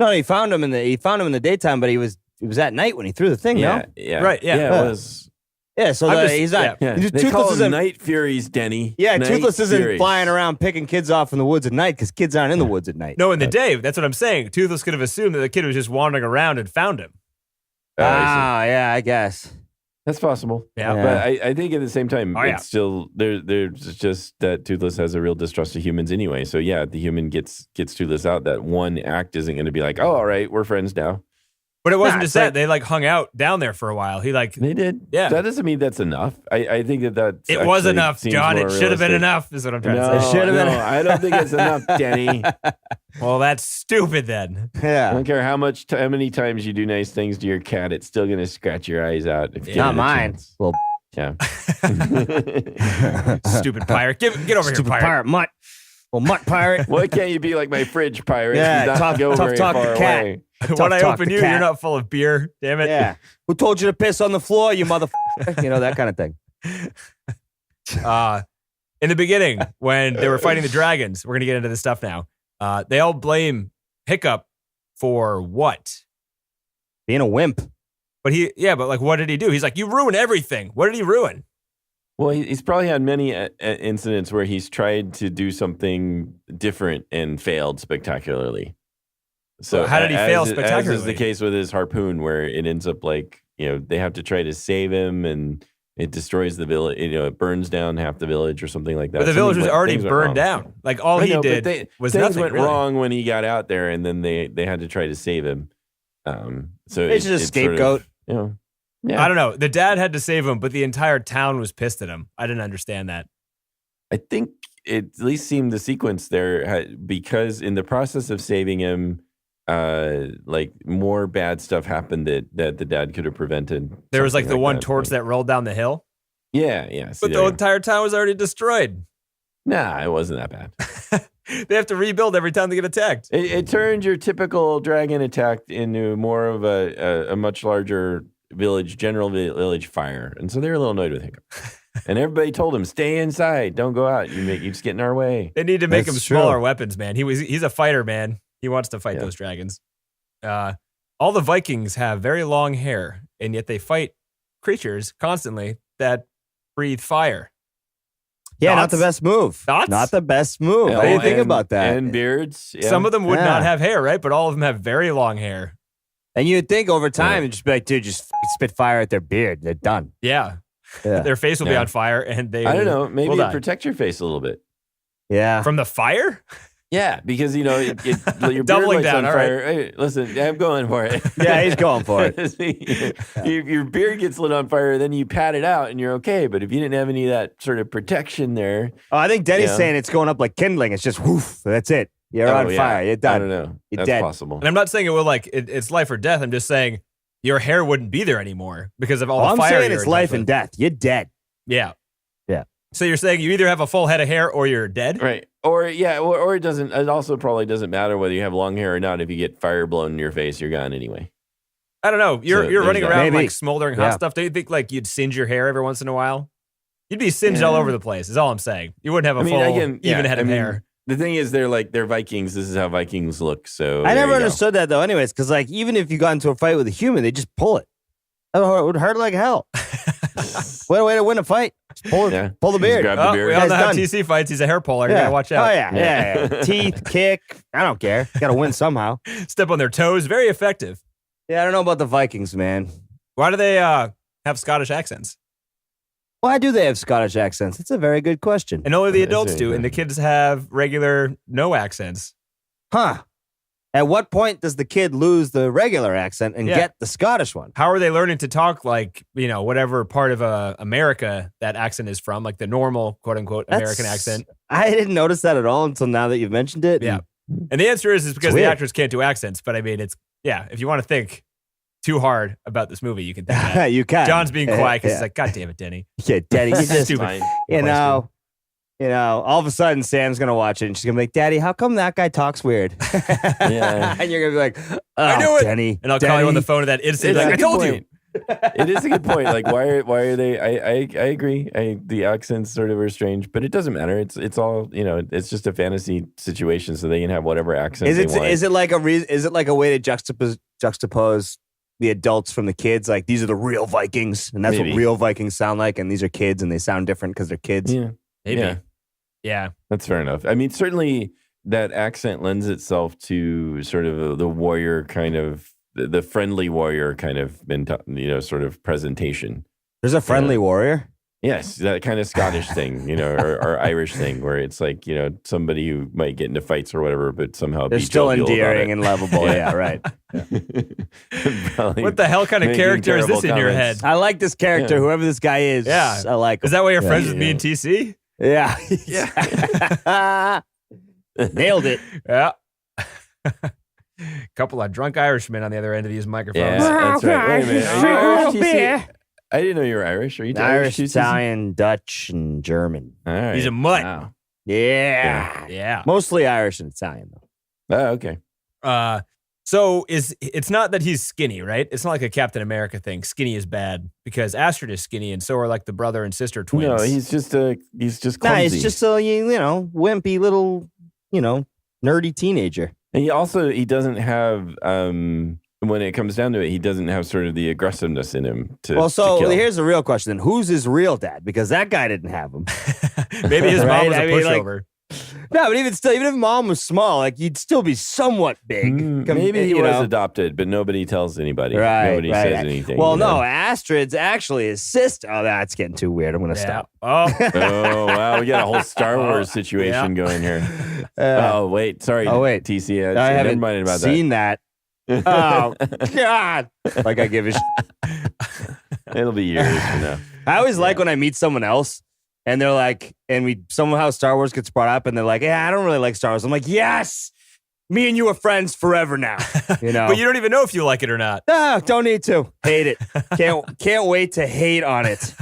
Speaker 5: No, he found him in the daytime, but it was at night when he threw the thing.
Speaker 4: Yeah,
Speaker 5: No.
Speaker 4: yeah.
Speaker 3: Right, yeah.
Speaker 4: Yeah, it was.
Speaker 5: Yeah. So
Speaker 3: I'm
Speaker 5: the,
Speaker 3: just-
Speaker 5: he's not.
Speaker 4: Yeah.
Speaker 5: He's-
Speaker 4: They
Speaker 5: Toothless
Speaker 4: call them
Speaker 5: isn't.
Speaker 4: night furies, Denny.
Speaker 5: Yeah,
Speaker 4: Night
Speaker 5: Toothless isn't
Speaker 4: furies.
Speaker 5: flying around picking kids off in the woods at night because kids aren't in the woods at night.
Speaker 3: No, in the day. That's what I'm saying. Toothless could have assumed that the kid was just wandering around and found him.
Speaker 4: Oh, I see.
Speaker 5: Yeah, I guess.
Speaker 4: That's possible.
Speaker 3: Yeah.
Speaker 5: Yeah.
Speaker 4: But I think at the same time,
Speaker 3: Oh, yeah.
Speaker 4: it's still there's just that Toothless has a real distrust of humans anyway. So yeah, the human gets Toothless out. That one act isn't going to be like, oh, all right, we're friends now.
Speaker 3: But it wasn't
Speaker 5: Nah,
Speaker 3: just
Speaker 5: it's
Speaker 3: that.
Speaker 5: like-
Speaker 3: They like hung out down there for a while. He like,
Speaker 4: They did.
Speaker 3: Yeah.
Speaker 4: That doesn't mean that's enough. I think that
Speaker 3: it was
Speaker 4: actually
Speaker 3: enough,
Speaker 4: seems
Speaker 3: John.
Speaker 4: more
Speaker 3: It should have been
Speaker 4: realistic.
Speaker 3: enough, is what I'm trying
Speaker 4: No,
Speaker 3: to say.
Speaker 5: should have been-
Speaker 4: no, I don't think it's enough, Denny.
Speaker 3: Well, that's stupid then.
Speaker 4: I
Speaker 5: Yeah.
Speaker 4: don't care how many times you do nice things to your cat, it's still going to scratch your eyes out. If you give
Speaker 5: Not
Speaker 4: it a
Speaker 5: mine.
Speaker 4: chance.
Speaker 5: Well,
Speaker 4: Yeah.
Speaker 3: Stupid pirate. Get over here,
Speaker 5: stupid
Speaker 3: pirate.
Speaker 5: mutt. Well, mutt pirate.
Speaker 4: Why can't you be like my fridge pirate?
Speaker 5: Yeah,
Speaker 4: You not
Speaker 5: tough-
Speaker 4: go
Speaker 5: tough
Speaker 4: very
Speaker 5: talk
Speaker 4: far
Speaker 5: to cat.
Speaker 4: away.
Speaker 3: When I
Speaker 5: talk
Speaker 3: open
Speaker 5: to
Speaker 3: you,
Speaker 5: cat.
Speaker 3: you're not full of beer. Damn it.
Speaker 5: Yeah. Who told you to piss on the floor, you motherfucker? That kind of thing.
Speaker 3: In the beginning, when they were fighting the dragons, we're going to get into this stuff now. They all blame Hiccup for what?
Speaker 5: Being a wimp.
Speaker 3: But like, what did he do? He's like, you ruined everything. What did he ruin?
Speaker 4: Well, he's probably had many incidents where he's tried to do something different and failed spectacularly. So
Speaker 3: Well, how did he fail
Speaker 4: As is
Speaker 3: spectacularly?
Speaker 4: the case with his harpoon, where it ends up like, they have to try to save him and it destroys the village. It burns down half the village or something like that.
Speaker 3: But the village was already
Speaker 4: Things went
Speaker 3: burned
Speaker 4: wrong.
Speaker 3: down. Like, all
Speaker 4: I
Speaker 3: he
Speaker 4: know, but
Speaker 3: did was
Speaker 4: things
Speaker 3: nothing.
Speaker 4: went
Speaker 3: really.
Speaker 4: wrong when he got out there, and then they had to try to save him. So
Speaker 5: It's just a scapegoat.
Speaker 3: I don't know. The dad had to save him, but the entire town was pissed at him. I didn't understand that.
Speaker 4: I think it at least seemed the sequence there because in the process of saving him, like more bad stuff happened that the dad could have prevented.
Speaker 3: There was like the
Speaker 4: Something
Speaker 3: one
Speaker 4: that.
Speaker 3: torch that rolled down the hill,
Speaker 4: Yeah. See,
Speaker 3: but the entire town was already destroyed.
Speaker 4: nah, it wasn't that bad.
Speaker 3: They have to rebuild every time they get attacked.
Speaker 4: It turned your typical dragon attack into more of a much larger general village fire, and so they're a little annoyed with Hiccup. And everybody told him, "Stay inside, don't go out. You just get in our way."
Speaker 3: They need to make
Speaker 5: That's
Speaker 3: him
Speaker 5: true.
Speaker 3: smaller weapons, man. He's a fighter, man. He wants to fight
Speaker 4: Yeah.
Speaker 3: those dragons. All the Vikings have very long hair, and yet they fight creatures constantly that breathe fire.
Speaker 5: Yeah, not
Speaker 3: Thoughts?
Speaker 5: the best move.
Speaker 3: Thoughts?
Speaker 5: Not the best move.
Speaker 4: Yeah,
Speaker 5: What do you think
Speaker 4: and-
Speaker 5: about that?
Speaker 4: And beards. Yeah.
Speaker 3: Some of them would
Speaker 5: Yeah.
Speaker 3: not have hair, right? But all of them have very long hair.
Speaker 5: And you'd think over time,
Speaker 4: Yeah.
Speaker 5: you'd just be like, dude, just spit fire at their beard. They're done.
Speaker 3: Yeah.
Speaker 5: Yeah.
Speaker 3: Their face will be
Speaker 4: Yeah.
Speaker 3: on fire, and they
Speaker 4: I don't know. Maybe
Speaker 3: will die.
Speaker 4: protect your face a little bit.
Speaker 5: Yeah.
Speaker 3: From the fire?
Speaker 4: Yeah, because your beard
Speaker 3: Doubling
Speaker 4: lights
Speaker 3: down,
Speaker 4: on
Speaker 3: all right.
Speaker 4: fire. Hey, listen, I'm going for it.
Speaker 5: Yeah, he's going for it.
Speaker 4: Your beard gets lit on fire, then you pat it out, and you're okay. But if you didn't have any of that sort of protection there,
Speaker 5: Oh, I think Denny's
Speaker 4: Yeah.
Speaker 5: saying it's going up like kindling. It's just woof. That's it. You're on
Speaker 4: yeah,
Speaker 5: fire. You're
Speaker 4: I
Speaker 5: done.
Speaker 4: don't know.
Speaker 5: You're
Speaker 4: That's
Speaker 5: dead.
Speaker 4: possible.
Speaker 3: And I'm not saying it will it's life or death. I'm just saying your hair wouldn't be there anymore because of all
Speaker 5: Oh,
Speaker 3: the
Speaker 5: I'm
Speaker 3: fire.
Speaker 5: saying
Speaker 3: you're
Speaker 5: it's life
Speaker 3: in.
Speaker 5: and death. You're dead.
Speaker 3: Yeah.
Speaker 5: Yeah.
Speaker 3: So you're saying you either have a full head of hair or you're dead?
Speaker 4: Right. Or it doesn't. It also probably doesn't matter whether you have long hair or not. If you get fire blown in your face, you're gone anyway.
Speaker 3: I don't know. You're
Speaker 4: So
Speaker 3: running
Speaker 4: there's
Speaker 3: around
Speaker 5: that.
Speaker 3: like
Speaker 5: Maybe.
Speaker 3: smoldering hot
Speaker 5: Yeah.
Speaker 3: stuff. Do you think like you'd singe your hair every once in a while? You'd be singed all over the place. Is all I'm saying. You wouldn't have a full even head of hair.
Speaker 4: The thing is, they're Vikings. This is how Vikings look. So
Speaker 5: I
Speaker 4: there
Speaker 5: never
Speaker 4: you go.
Speaker 5: understood that though. Anyways, because like even if you got into a fight with a human, they just pull it. Oh, it would hurt like hell. What a way to win a fight. Just pull
Speaker 4: Yeah.
Speaker 5: the
Speaker 4: Just
Speaker 5: beard.
Speaker 4: grab the
Speaker 3: Oh,
Speaker 4: beard.
Speaker 3: we all
Speaker 5: Guy's
Speaker 3: know how
Speaker 5: done.
Speaker 3: TC fights. He's a hair puller. You gotta watch out.
Speaker 5: Oh yeah. Teeth, kick. I don't care. Got to win somehow.
Speaker 3: Step on their toes. Very effective.
Speaker 5: Yeah, I don't know about the Vikings, man.
Speaker 3: Why do they have Scottish accents?
Speaker 5: Why do they have Scottish accents? It's a very good question.
Speaker 3: And only the
Speaker 4: That's
Speaker 3: adults
Speaker 4: very
Speaker 3: do, and the kids have regular no accents.
Speaker 5: Huh. At what point does the kid lose the regular accent and
Speaker 3: Yeah.
Speaker 5: get the Scottish one?
Speaker 3: How are they learning to talk like, whatever part of America that accent is from, like the normal, quote unquote, American
Speaker 5: That's-
Speaker 3: accent?
Speaker 5: I didn't notice that at all until now that you've mentioned it.
Speaker 3: Yeah. And the answer is because the
Speaker 5: weird.
Speaker 3: actors can't do accents. But I mean, if you want to think too hard about this movie, you can think that.
Speaker 5: You can.
Speaker 3: John's being quiet because
Speaker 5: Yeah.
Speaker 3: he's like, God damn it, Denny.
Speaker 5: Yeah, Daddy, you just,
Speaker 3: Stupid.
Speaker 4: Fine.
Speaker 5: you know, all of a sudden Sam's going to watch it and she's going to be like, Daddy, how come that guy talks weird?
Speaker 4: Yeah.
Speaker 5: And you're going to be like, oh,
Speaker 3: I knew it.
Speaker 5: Denny.
Speaker 3: And I'll call you on the phone at that instant.
Speaker 4: It's
Speaker 3: Like,
Speaker 4: a
Speaker 3: I
Speaker 4: good
Speaker 3: told you.
Speaker 4: point. It is a good point. Like, why are they? I agree. The accents sort of are strange, but it doesn't matter. It's all it's just a fantasy situation, so they can have whatever accent they want.
Speaker 5: Is it like a way to juxtapose the adults from the kids? Like these are the real Vikings, and that's
Speaker 4: Maybe.
Speaker 5: what real Vikings sound like, and these are kids, and they sound different because they're kids.
Speaker 4: Yeah,
Speaker 3: Maybe.
Speaker 4: Yeah,
Speaker 3: Yeah.
Speaker 4: that's fair enough. I mean, certainly that accent lends itself to sort of the warrior kind of the friendly warrior kind of sort of presentation.
Speaker 5: There's a friendly warrior.
Speaker 4: Yes, that kind of Scottish thing, or Irish thing, where it's like somebody who might get into fights or whatever, but somehow
Speaker 5: They're
Speaker 4: be
Speaker 5: still
Speaker 4: jovial about
Speaker 5: endearing
Speaker 4: it.
Speaker 5: and lovable. Yeah, right.
Speaker 4: Probably
Speaker 3: What the hell kind of
Speaker 4: making
Speaker 3: character is this in
Speaker 4: terrible
Speaker 3: your
Speaker 4: comments.
Speaker 3: head?
Speaker 5: I like this character,
Speaker 4: Yeah.
Speaker 5: whoever this guy is.
Speaker 3: Yeah.
Speaker 5: I like him.
Speaker 3: Is that why you're friends with
Speaker 4: yeah.
Speaker 3: me and TC?
Speaker 5: Yeah.
Speaker 3: Yeah.
Speaker 5: Nailed it.
Speaker 3: Yeah. Couple of drunk Irishmen on the other end of these microphones.
Speaker 4: Yeah, that's right. Wait a minute. Are you Irish, TC? I didn't know you were Irish. Are you
Speaker 5: Irish,
Speaker 4: TC?
Speaker 5: Italian, Dutch, and German.
Speaker 4: All right.
Speaker 3: He's a mutt.
Speaker 4: Wow.
Speaker 5: Yeah.
Speaker 3: Yeah.
Speaker 5: Mostly Irish and Italian, though.
Speaker 4: Oh, okay.
Speaker 3: So it's not that he's skinny, right? It's not like a Captain America thing. Skinny is bad because Astrid is skinny, and so are like the brother and sister twins.
Speaker 4: No, he's just
Speaker 5: Nah,
Speaker 4: clumsy.
Speaker 5: it's just a wimpy little, nerdy teenager.
Speaker 4: And he doesn't have when it comes down to it, he doesn't have sort of the aggressiveness in him to
Speaker 5: Well, so
Speaker 4: to kill.
Speaker 5: here's the real question: then who's his real dad? Because that guy didn't have him.
Speaker 3: Maybe his mom
Speaker 5: Right?
Speaker 3: was a
Speaker 5: I mean, like,
Speaker 3: pushover.
Speaker 5: No, but even still, even if mom was small, like you'd still be somewhat big.
Speaker 4: Maybe he
Speaker 5: you
Speaker 4: was
Speaker 5: know?
Speaker 4: adopted, but nobody tells anybody.
Speaker 5: Right,
Speaker 4: Nobody
Speaker 5: right,
Speaker 4: says
Speaker 5: right.
Speaker 4: anything.
Speaker 5: Well,
Speaker 4: you know?
Speaker 5: no, Astrid's actually his sister. Oh, that's getting too weird. I'm gonna
Speaker 3: Yeah.
Speaker 5: stop.
Speaker 3: Oh,
Speaker 4: Oh wow, we got a whole Star Wars situation going here. Oh wait, sorry.
Speaker 5: Oh, wait.
Speaker 4: TC.
Speaker 5: I
Speaker 4: Never
Speaker 5: haven't
Speaker 4: mind about
Speaker 5: seen that. Oh God! Like I give a.
Speaker 4: It'll be years from now.
Speaker 5: I always like when I meet someone else and they're like, and we somehow Star Wars gets brought up and they're like, yeah, I don't really like Star Wars. I'm like, yes, me and you are friends forever now. You know,
Speaker 3: but you don't even know if you like it or not.
Speaker 5: no, don't need to hate it. Can't wait to hate on it.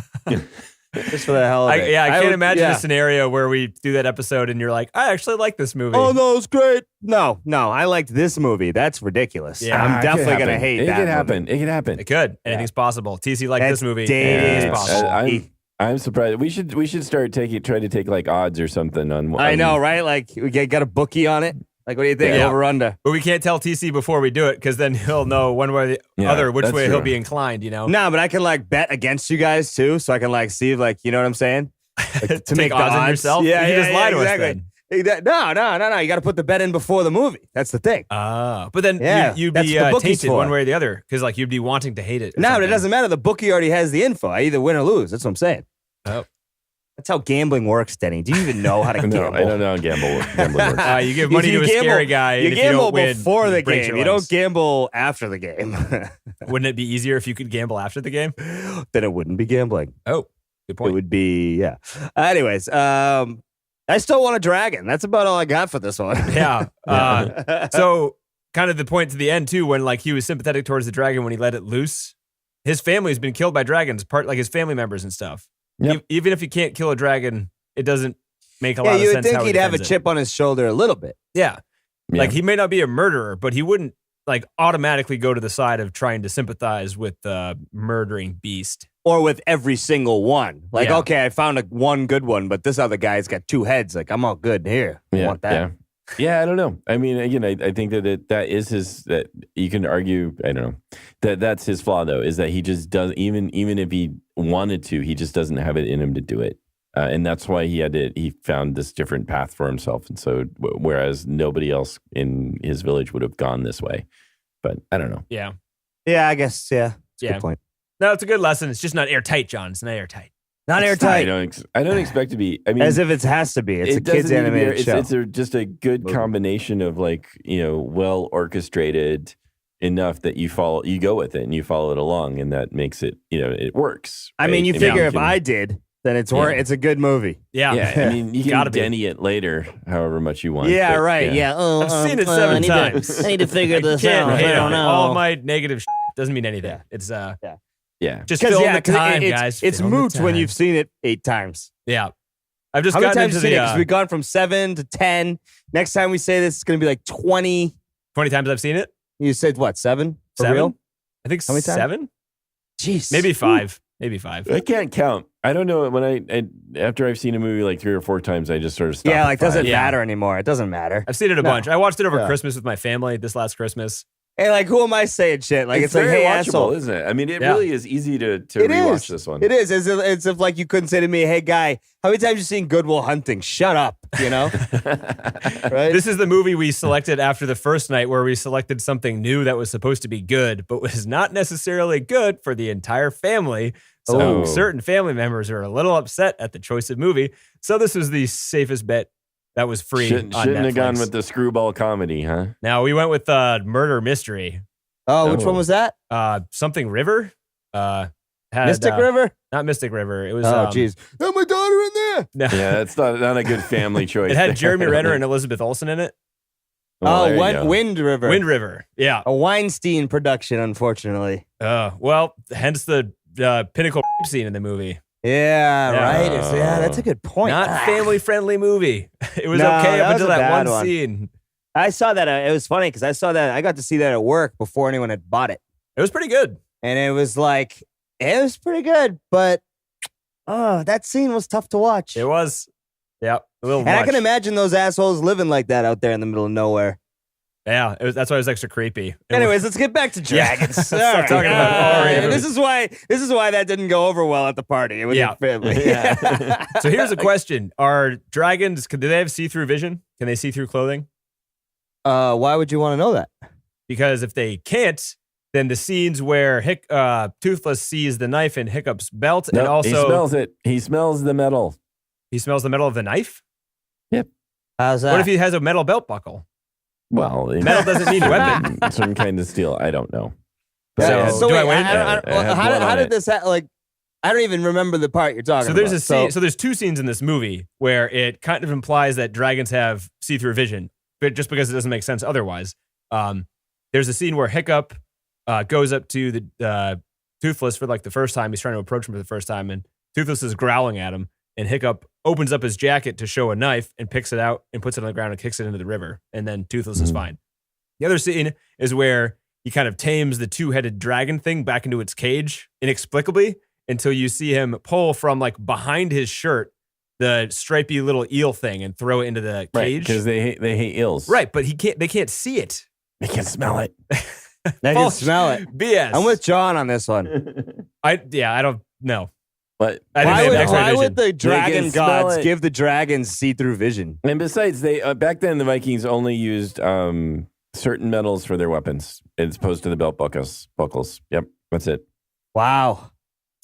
Speaker 5: Just for the hell of it.
Speaker 3: I can't
Speaker 5: would-
Speaker 3: imagine
Speaker 5: yeah.
Speaker 3: a scenario where we do that episode and you're like, I actually like this movie.
Speaker 5: Oh no, it's great. No, I liked this movie. That's ridiculous.
Speaker 3: Yeah,
Speaker 5: I'm
Speaker 4: it could
Speaker 5: definitely gonna
Speaker 4: happen.
Speaker 5: hate
Speaker 4: It
Speaker 5: that.
Speaker 4: could
Speaker 5: movie.
Speaker 4: happen. It could happen.
Speaker 3: It could. Anything's possible. TC liked
Speaker 5: That's
Speaker 3: this movie.
Speaker 5: dating.
Speaker 3: Anything's possible.
Speaker 4: I'm surprised. We should start try to take like odds or something on.
Speaker 5: I know, right? Like we got a bookie on it. Like, what do you think?
Speaker 3: Yeah.
Speaker 5: Over under?
Speaker 3: But we can't tell TC before we do it because then he'll know one way or the
Speaker 4: Yeah,
Speaker 3: other which
Speaker 4: that's
Speaker 3: way
Speaker 4: true.
Speaker 3: he'll be inclined, you know?
Speaker 5: No, but I can like bet against you guys too, so I can like see like you know what I'm saying. Like,
Speaker 3: to make odds on yourself?
Speaker 5: Yeah,
Speaker 3: You
Speaker 5: yeah,
Speaker 3: just lie to us
Speaker 5: exactly. No. You got to put the bet in before the movie. That's the thing.
Speaker 3: But then
Speaker 5: Yeah,
Speaker 3: you'd
Speaker 5: that's
Speaker 3: be
Speaker 5: what the bookie's
Speaker 3: tainted
Speaker 5: for.
Speaker 3: one way or the other because like you'd be wanting to hate it. or
Speaker 5: No, but it
Speaker 3: something.
Speaker 5: doesn't matter. The bookie already has the info. I either win or lose. That's what I'm saying.
Speaker 3: Oh.
Speaker 5: That's how gambling works, Denny. Do you even know how to
Speaker 4: No,
Speaker 5: gamble?
Speaker 4: I don't know how gambling works.
Speaker 3: You give money
Speaker 5: If you
Speaker 3: to a
Speaker 5: gamble-
Speaker 3: scary guy.
Speaker 5: You
Speaker 3: and if you
Speaker 5: gamble
Speaker 3: don't win,
Speaker 5: before the
Speaker 3: you break
Speaker 5: game.
Speaker 3: your
Speaker 5: You don't
Speaker 3: legs.
Speaker 5: gamble after the game.
Speaker 3: Wouldn't it be easier if you could gamble after the game?
Speaker 5: Then it wouldn't be gambling.
Speaker 3: Oh, good
Speaker 5: It
Speaker 3: point.
Speaker 5: would be, yeah. Anyways, I still want a dragon. That's about all I got for this one.
Speaker 3: Yeah. So kind of the point to the end too, when like he was sympathetic towards the dragon when he let it loose. His family's been killed by dragons, like his family members and stuff.
Speaker 4: Yep.
Speaker 3: Even if you can't kill a dragon, it doesn't make a lot of
Speaker 5: you would
Speaker 3: sense.
Speaker 5: think
Speaker 3: how
Speaker 5: he'd have a
Speaker 3: defends it.
Speaker 5: chip on his shoulder a little bit.
Speaker 3: Yeah.
Speaker 4: Yeah.
Speaker 3: Like he may not be a murderer, but he wouldn't like automatically go to the side of trying to sympathize with the murdering beast.
Speaker 5: Or with every single one. Like,
Speaker 3: Yeah.
Speaker 5: okay, I found one good one, but this other guy's got 2 heads. Like, I'm all good here. I want that.
Speaker 4: Yeah, I don't know. I mean, again, I think that is his, that you can argue, I don't know, that's his flaw, though, is that he just does, even if he wanted to, he just doesn't have it in him to do it. And that's why he found this different path for himself. And so, whereas nobody else in his village would have gone this way. But I don't know.
Speaker 3: Yeah.
Speaker 5: Yeah, I guess, yeah. That's a
Speaker 3: Yeah.
Speaker 5: good point.
Speaker 3: No, it's a good lesson. It's just not airtight, John. It's not airtight.
Speaker 5: Not
Speaker 4: I
Speaker 5: airtight.
Speaker 4: don't expect to be. I mean,
Speaker 5: As if it has to be. It's a
Speaker 4: it doesn't
Speaker 5: kid's
Speaker 4: need to be-
Speaker 5: animated show.
Speaker 4: It's just a good combination of like, well orchestrated enough that you go with it and you follow it along, and that makes it, it works.
Speaker 5: I mean,
Speaker 4: right?
Speaker 5: you figure if I did, then it's a good movie.
Speaker 3: Yeah.
Speaker 4: Yeah, I mean, you can
Speaker 3: Gotta be.
Speaker 4: denny it later, however much you want.
Speaker 5: Yeah,
Speaker 4: but,
Speaker 5: right. Yeah. Oh,
Speaker 3: I've seen it 7 times.
Speaker 5: I need to figure this
Speaker 3: Can't
Speaker 5: out.
Speaker 3: hate
Speaker 5: I don't
Speaker 3: on it.
Speaker 5: know.
Speaker 3: All my negative doesn't mean anything. It's
Speaker 4: Yeah.
Speaker 3: just fill the
Speaker 5: 'cause
Speaker 3: time,
Speaker 5: it's,
Speaker 3: guys.
Speaker 5: It's
Speaker 3: Fill the
Speaker 5: moot when
Speaker 3: time.
Speaker 5: you've seen it 8 times.
Speaker 3: Yeah. I've just
Speaker 5: How many
Speaker 3: gotten
Speaker 5: times
Speaker 3: into
Speaker 5: have you seen it?
Speaker 3: the
Speaker 5: Because we've gone from 7 to 10. Next time we say this, it's going to be like 20.
Speaker 3: 20 times I've seen it.
Speaker 5: You said what, 7? For
Speaker 3: 7?
Speaker 5: real?
Speaker 3: I think
Speaker 5: How many times?
Speaker 3: 7?
Speaker 5: Jeez.
Speaker 3: Maybe 5. Maybe 5.
Speaker 4: I can't count. I don't know when I after I've seen a movie like 3 or 4 times, I just sort of stop.
Speaker 5: Yeah,
Speaker 4: at
Speaker 5: like doesn't
Speaker 4: 5.
Speaker 3: Yeah.
Speaker 5: matter anymore. It doesn't matter.
Speaker 3: I've seen it a
Speaker 5: No.
Speaker 3: bunch. I watched it over
Speaker 5: Yeah.
Speaker 3: Christmas with my family this last Christmas.
Speaker 5: Hey, like, who am I saying shit? Like, it's like,
Speaker 4: very
Speaker 5: hey,
Speaker 4: watchable,
Speaker 5: asshole.
Speaker 4: isn't it? I mean, it
Speaker 3: Yeah.
Speaker 4: really is easy to
Speaker 5: It
Speaker 4: rewatch
Speaker 5: is.
Speaker 4: this one.
Speaker 5: It is. It's if like you couldn't say to me, hey, guy, how many times you seen Good Will Hunting? Shut up, you know? Right?
Speaker 3: This is the movie we selected after the first night where we selected something new that was supposed to be good, but was not necessarily good for the entire family. So
Speaker 4: Oh.
Speaker 3: certain family members are a little upset at the choice of movie. So this was the safest bet that was free.
Speaker 4: Shouldn't
Speaker 3: on
Speaker 4: have gone
Speaker 3: Netflix.
Speaker 4: with the screwball comedy, huh?
Speaker 3: Now we went with Murder Mystery.
Speaker 5: Oh, which one was that?
Speaker 3: Something River. Had,
Speaker 5: Mystic River?
Speaker 3: Not Mystic River. It was.
Speaker 5: Oh, jeez. Got my daughter in there.
Speaker 3: No.
Speaker 4: Yeah, that's not a good family choice.
Speaker 3: It had Jeremy Renner and Elizabeth Olsen in it.
Speaker 4: Well, there you go.
Speaker 5: Wind River.
Speaker 3: Wind River. Yeah.
Speaker 5: A Weinstein production, unfortunately.
Speaker 3: Well, hence the pinnacle scene in the movie.
Speaker 5: Yeah,
Speaker 3: Yeah.
Speaker 5: right. That's a good point.
Speaker 3: Not family-friendly movie. It was
Speaker 5: No,
Speaker 3: okay
Speaker 5: that
Speaker 3: up
Speaker 5: was
Speaker 3: until
Speaker 5: a
Speaker 3: that
Speaker 5: bad
Speaker 3: one
Speaker 5: one.
Speaker 3: scene.
Speaker 5: I saw that. It was funny because I saw that. I got to see that at work before anyone had bought it.
Speaker 3: It was pretty good.
Speaker 5: And it was like, it was pretty good. But, that scene was tough to watch.
Speaker 3: It was. Yeah. A little
Speaker 5: And I
Speaker 3: much.
Speaker 5: can imagine those assholes living like that out there in the middle of nowhere.
Speaker 3: Yeah. That's why it was extra creepy. It
Speaker 5: Anyways, let's get back to dragons.
Speaker 3: Let's
Speaker 5: All
Speaker 3: stop
Speaker 5: right.
Speaker 3: talking about horror movies.
Speaker 5: This is why that didn't go over well at the party with
Speaker 3: Yeah.
Speaker 5: your family.
Speaker 3: Yeah. So here's a question. Are dragons, do they have see-through vision? Can they see through clothing?
Speaker 5: Why would you want to know that?
Speaker 3: Because if they can't, then the scenes where Toothless sees the knife in Hiccup's belt
Speaker 4: No,
Speaker 3: and also
Speaker 4: he smells it. He smells the metal.
Speaker 3: he smells the metal of the knife.
Speaker 5: How's that?
Speaker 3: What if he has a metal belt buckle?
Speaker 4: Well,
Speaker 3: Metal doesn't mean weapon.
Speaker 4: Certain kind of steel. I don't know.
Speaker 3: So
Speaker 5: wait,
Speaker 3: do I win?
Speaker 5: how did this like? I don't even remember the part you're talking
Speaker 3: So there's
Speaker 5: about.
Speaker 3: a scene. So there's 2 scenes in this movie where it kind of implies that dragons have see-through vision, but just because it doesn't make sense otherwise. There's a scene where Hiccup goes up to the Toothless for like the first time. He's trying to approach him for the first time, and Toothless is growling at him. And Hiccup opens up his jacket to show a knife and picks it out and puts it on the ground and kicks it into the river. And then Toothless is fine. The other scene is where he kind of tames the 2-headed dragon thing back into its cage inexplicably until you see him pull from like behind his shirt the stripy little eel thing and throw it into the cage.
Speaker 4: Because they hate eels.
Speaker 3: Right, but they can't see it.
Speaker 4: They can smell it.
Speaker 5: I can
Speaker 3: False.
Speaker 5: smell it.
Speaker 3: BS.
Speaker 5: I'm with John on this one.
Speaker 3: I don't know.
Speaker 4: But
Speaker 3: I think
Speaker 5: Why
Speaker 3: they have
Speaker 5: would,
Speaker 3: X-ray
Speaker 5: why
Speaker 3: vision.
Speaker 5: would the dragon
Speaker 4: can smell
Speaker 5: gods
Speaker 4: it.
Speaker 5: give the dragons see-through vision?
Speaker 4: and besides, they back then the Vikings only used certain metals for their weapons as opposed to the belt buckles. Yep, that's it.
Speaker 5: Wow.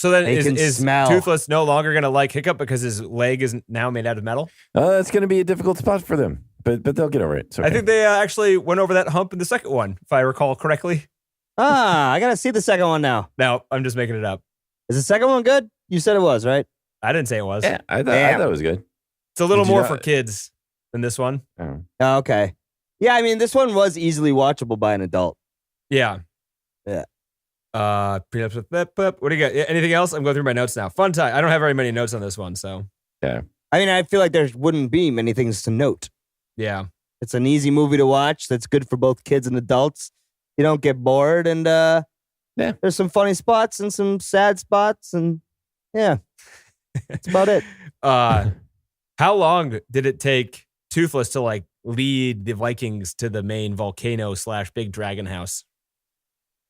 Speaker 3: So then
Speaker 5: They can
Speaker 3: is
Speaker 5: smell.
Speaker 3: Toothless no longer going to like Hiccup because his leg is now made out of metal?
Speaker 4: That's going to be a difficult spot for them, but they'll get over it. It's okay.
Speaker 3: I think they actually went over that hump in the second one, if I recall correctly.
Speaker 5: I gotta see the second one now.
Speaker 3: No, I'm just making it up.
Speaker 5: Is the second one good? You said it was, right?
Speaker 3: I didn't say it was.
Speaker 4: Yeah, I
Speaker 5: Damn.
Speaker 4: thought it was good.
Speaker 3: It's a little
Speaker 4: Did you
Speaker 3: more
Speaker 4: not-
Speaker 3: for kids than this one.
Speaker 4: Oh.
Speaker 5: Oh, okay. Yeah, I mean, this one was easily watchable by an adult.
Speaker 3: Yeah.
Speaker 5: Yeah.
Speaker 3: Prenups with what do you got? Anything else? I'm going through my notes now. Fun time. I don't have very many notes on this one, so
Speaker 4: Yeah.
Speaker 5: I mean, I feel like there wouldn't be many things to note.
Speaker 3: yeah.
Speaker 5: It's an easy movie to watch that's good for both kids and adults. You don't get bored, and there's some funny spots and some sad spots, and yeah, that's about it.
Speaker 3: How long did it take Toothless to like lead the Vikings to the main volcano / big dragon house?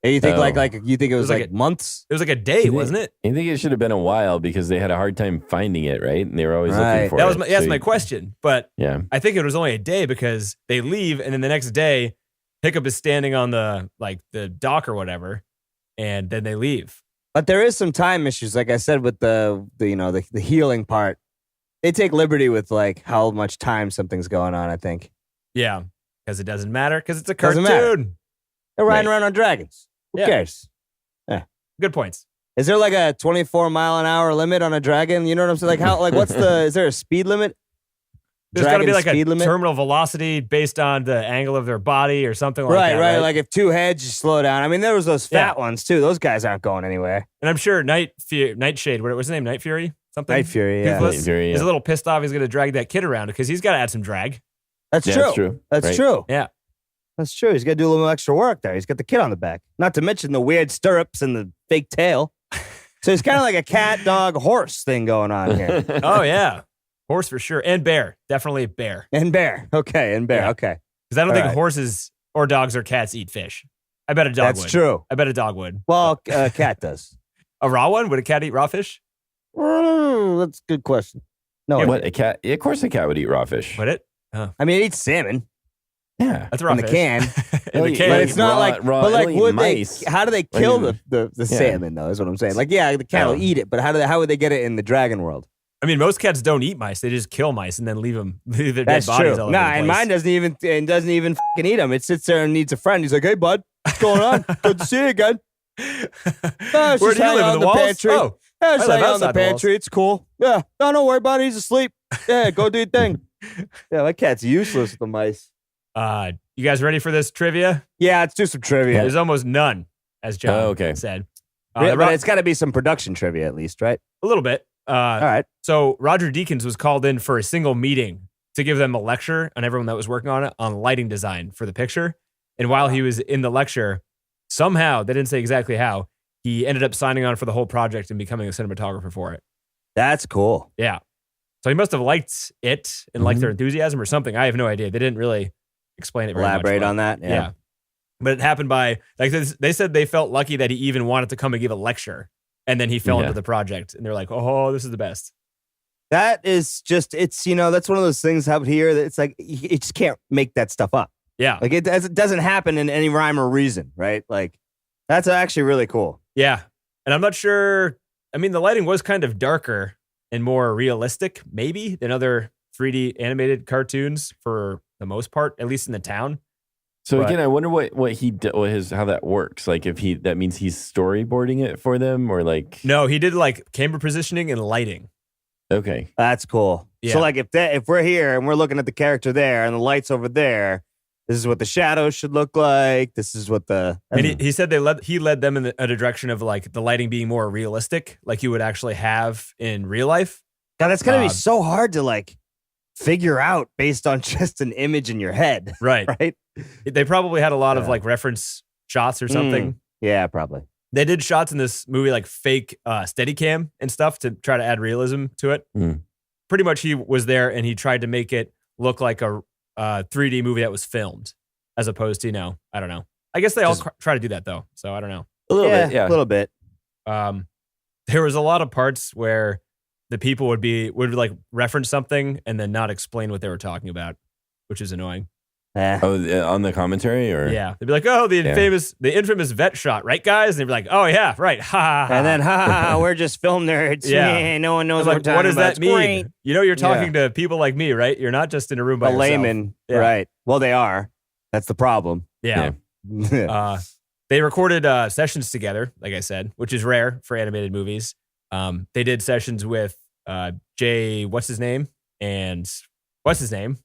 Speaker 5: And you think
Speaker 4: Oh.
Speaker 5: like you think it was
Speaker 3: like
Speaker 5: like months?
Speaker 3: It was like a day, wasn't it?
Speaker 4: I think it should have been a while because they had a hard time finding it, right? And they were always
Speaker 5: Right.
Speaker 4: looking for
Speaker 3: That
Speaker 4: it.
Speaker 3: was that's
Speaker 4: So
Speaker 3: my question. But
Speaker 4: Yeah.
Speaker 3: I think it was only a day because they leave and then the next day Hiccup is standing on the dock or whatever, and then they leave.
Speaker 5: But there is some time issues, like I said, with the healing part. They take liberty with like how much time something's going on. I think
Speaker 3: Yeah, because it doesn't matter because it's a
Speaker 5: Doesn't
Speaker 3: cartoon.
Speaker 5: matter. they're riding
Speaker 4: Right.
Speaker 5: around on dragons. Who
Speaker 3: Yeah.
Speaker 5: cares?
Speaker 3: Good points.
Speaker 5: Is there like a 24-mile-an-hour limit on a dragon? You know what I'm saying? Like how? Like what's the? Is there a speed limit?
Speaker 3: There's got to be
Speaker 5: Dragon
Speaker 3: like a
Speaker 5: speed limit?
Speaker 3: terminal velocity based on the angle of their body or something like
Speaker 5: Right,
Speaker 3: that.
Speaker 5: right. Like if two heads, you slow down. I mean, there was those fat
Speaker 3: Yeah.
Speaker 5: ones too. Those guys aren't going anywhere.
Speaker 3: And I'm sure Nightshade, what was his name? Night Fury? Something?
Speaker 5: Night Fury, yeah.
Speaker 3: Toothless?
Speaker 4: Night Fury,
Speaker 3: He's
Speaker 4: yeah.
Speaker 3: a little pissed off he's going to drag that kid around because he's got to add some drag.
Speaker 5: That's
Speaker 4: Yeah,
Speaker 5: true.
Speaker 4: that's true.
Speaker 5: That's
Speaker 4: Right.
Speaker 5: true.
Speaker 3: Yeah.
Speaker 5: That's true. He's got to do a little extra work there. He's got the kid on the back. Not to mention the weird stirrups and the fake tail. So it's kind of like a cat, dog, horse thing going on here.
Speaker 3: Oh, yeah. Horse for sure. And bear. Definitely bear.
Speaker 5: And bear. Okay. And bear.
Speaker 3: Yeah.
Speaker 5: Okay.
Speaker 3: Because I don't
Speaker 5: All
Speaker 3: think
Speaker 5: right.
Speaker 3: horses or dogs or cats eat fish. I bet a dog
Speaker 5: That's
Speaker 3: would.
Speaker 5: true.
Speaker 3: I bet a dog would.
Speaker 5: Well, a cat does.
Speaker 3: A raw one? Would a cat eat raw fish?
Speaker 5: That's a good question. No,
Speaker 4: What, a cat? Yeah, of course a cat would eat raw fish.
Speaker 3: Would it?
Speaker 5: I mean, it eats salmon.
Speaker 4: Yeah.
Speaker 3: That's a raw
Speaker 5: In the
Speaker 3: fish.
Speaker 5: can.
Speaker 3: In the
Speaker 4: But
Speaker 3: can.
Speaker 5: But it's not
Speaker 4: raw-
Speaker 5: like,
Speaker 4: raw-
Speaker 5: but like,
Speaker 4: it'll eat
Speaker 5: would
Speaker 4: mice.
Speaker 5: they? How do they kill
Speaker 4: Like,
Speaker 5: the
Speaker 4: yeah.
Speaker 5: salmon though? Is what I'm saying. Like, yeah, the cat will
Speaker 4: Oh.
Speaker 5: eat it, but how would they get it in the dragon world?
Speaker 3: I mean, most cats don't eat mice. They just kill mice and then leave their
Speaker 5: That's
Speaker 3: dead bodies
Speaker 5: true.
Speaker 3: all over
Speaker 5: Nah,
Speaker 3: the
Speaker 5: and
Speaker 3: place.
Speaker 5: mine doesn't even fucking eat them. It sits there and needs a friend. He's like, "Hey, bud, what's going on? Good to see you again."
Speaker 3: Where
Speaker 5: Just
Speaker 3: do you
Speaker 5: hang
Speaker 3: live?
Speaker 5: out
Speaker 3: In the walls?
Speaker 5: pantry.
Speaker 3: Oh,
Speaker 5: Yeah, just
Speaker 3: I live
Speaker 5: hang out in the
Speaker 3: outside the walls.
Speaker 5: pantry. It's cool. Yeah, no, don't worry about it. He's asleep. Yeah, go do your thing. Yeah, my cat's useless with the mice.
Speaker 3: you guys ready for this trivia?
Speaker 5: Yeah, let's do some trivia.
Speaker 3: There's almost none, as John
Speaker 4: Oh, okay.
Speaker 3: said.
Speaker 5: But it's got to be some production trivia at least, right?
Speaker 3: a little bit.
Speaker 5: All right.
Speaker 3: So Roger Deakins was called in for a single meeting to give them a lecture on everyone that was working on it on lighting design for the picture. And while he was in the lecture, somehow, they didn't say exactly how, he ended up signing on for the whole project and becoming a cinematographer for it.
Speaker 5: That's cool.
Speaker 3: Yeah. So he must have liked it and liked their enthusiasm or something. I have no idea. They didn't really explain it very
Speaker 5: Elaborate
Speaker 3: much.
Speaker 5: on that.
Speaker 3: Yeah. But it happened by, like, they said they felt lucky that he even wanted to come and give a lecture. And then he fell
Speaker 4: Yeah.
Speaker 3: into the project. And they're like, oh, this is the best.
Speaker 5: That is just, it's, that's one of those things out here that it's like, you just can't make that stuff up.
Speaker 3: Yeah.
Speaker 5: Like it doesn't happen in any rhyme or reason, right? Like that's actually really cool.
Speaker 3: Yeah. And I'm not sure. I mean, the lighting was kind of darker and more realistic, maybe, than other 3D animated cartoons for the most part, at least in the town.
Speaker 4: So
Speaker 3: But-
Speaker 4: again, I wonder how that works. Like if that means he's storyboarding it for them or like,
Speaker 3: No, he did like camera positioning and lighting.
Speaker 4: okay.
Speaker 5: That's cool.
Speaker 3: Yeah.
Speaker 5: So like if we're here and we're looking at the character there and the lights over there, this is what the shadows should look like. This is what the
Speaker 3: And he said he led them in a direction of like the lighting being more realistic, like you would actually have in real life.
Speaker 5: God, that's gonna be
Speaker 3: uh,
Speaker 5: so hard to like figure out based on just an image in your head,
Speaker 3: Right.
Speaker 5: right?
Speaker 3: They probably had a lot of
Speaker 5: Yeah.
Speaker 3: like reference shots or something.
Speaker 5: Yeah, probably.
Speaker 3: They did shots in this movie like fake Steadicam and stuff to try to add realism to it.
Speaker 4: Mm.
Speaker 3: Pretty much he was there and he tried to make it look like a 3D movie that was filmed as opposed to, I don't know. I guess they all try to do that though. So I don't know.
Speaker 4: A little bit, yeah.
Speaker 5: A little bit.
Speaker 3: There was a lot of parts where the people would like reference something and then not explain what they were talking about, which is annoying.
Speaker 4: Oh, on the commentary or?
Speaker 3: Yeah. They'd be like, oh, the infamous vet shot, right, guys? And they'd be like, oh, yeah, right. Ha, ha, ha.
Speaker 5: And then, ha, ha, ha, we're just film nerds.
Speaker 3: Yeah.
Speaker 5: No one knows
Speaker 3: I'm
Speaker 5: what
Speaker 3: like,
Speaker 5: we're talking
Speaker 3: what does
Speaker 5: about.
Speaker 3: that
Speaker 5: It's
Speaker 3: mean?
Speaker 5: great.
Speaker 3: You're talking to people like me, right? You're not just in a room by
Speaker 5: A
Speaker 3: yourself.
Speaker 5: layman,
Speaker 3: Yeah.
Speaker 5: right? Well, they are. That's the problem.
Speaker 3: Yeah. They recorded sessions together, like I said, which is rare for animated movies. They did sessions with Jay, what's his name? And what's his name?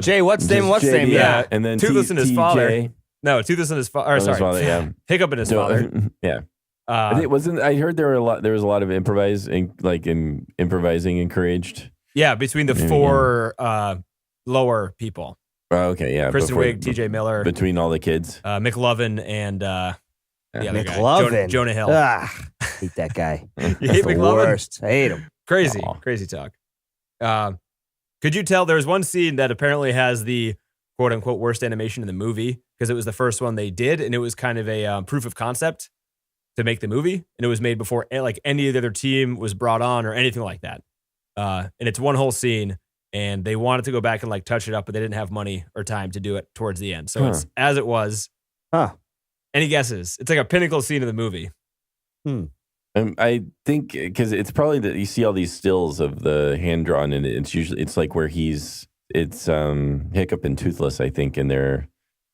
Speaker 5: Jay, what's name?
Speaker 4: Just JD,
Speaker 5: Yeah.
Speaker 4: And then
Speaker 3: Toothless and his father.
Speaker 4: TJ.
Speaker 3: No, Toothless and his father.
Speaker 4: Oh, his
Speaker 3: Sorry.
Speaker 4: father, yeah.
Speaker 3: Hiccup and his father.
Speaker 4: Yeah. I heard there was a lot of improvising encouraged.
Speaker 3: Yeah, between the four lower people.
Speaker 4: Oh, okay, yeah.
Speaker 3: Kristen Wiig, TJ Miller.
Speaker 4: Between all the kids.
Speaker 3: McLovin and the other
Speaker 5: McLovin.
Speaker 3: guy. Jonah Hill.
Speaker 5: Hate that guy.
Speaker 3: You hate
Speaker 5: That's the
Speaker 3: McLovin?
Speaker 5: worst. I hate him.
Speaker 3: Crazy talk. Could you tell there was one scene that apparently has the quote unquote worst animation in the movie because it was the first one they did and it was kind of a proof of concept to make the movie and it was made before like any of the other team was brought on or anything like that. And it's one whole scene and they wanted to go back and like touch it up, but they didn't have money or time to do it towards the end. So it's as it was. Any guesses? It's like a pinnacle scene of the movie.
Speaker 4: I think because it's probably that you see all these stills of the hand drawn, and it's like where it's Hiccup and Toothless, I think, and they're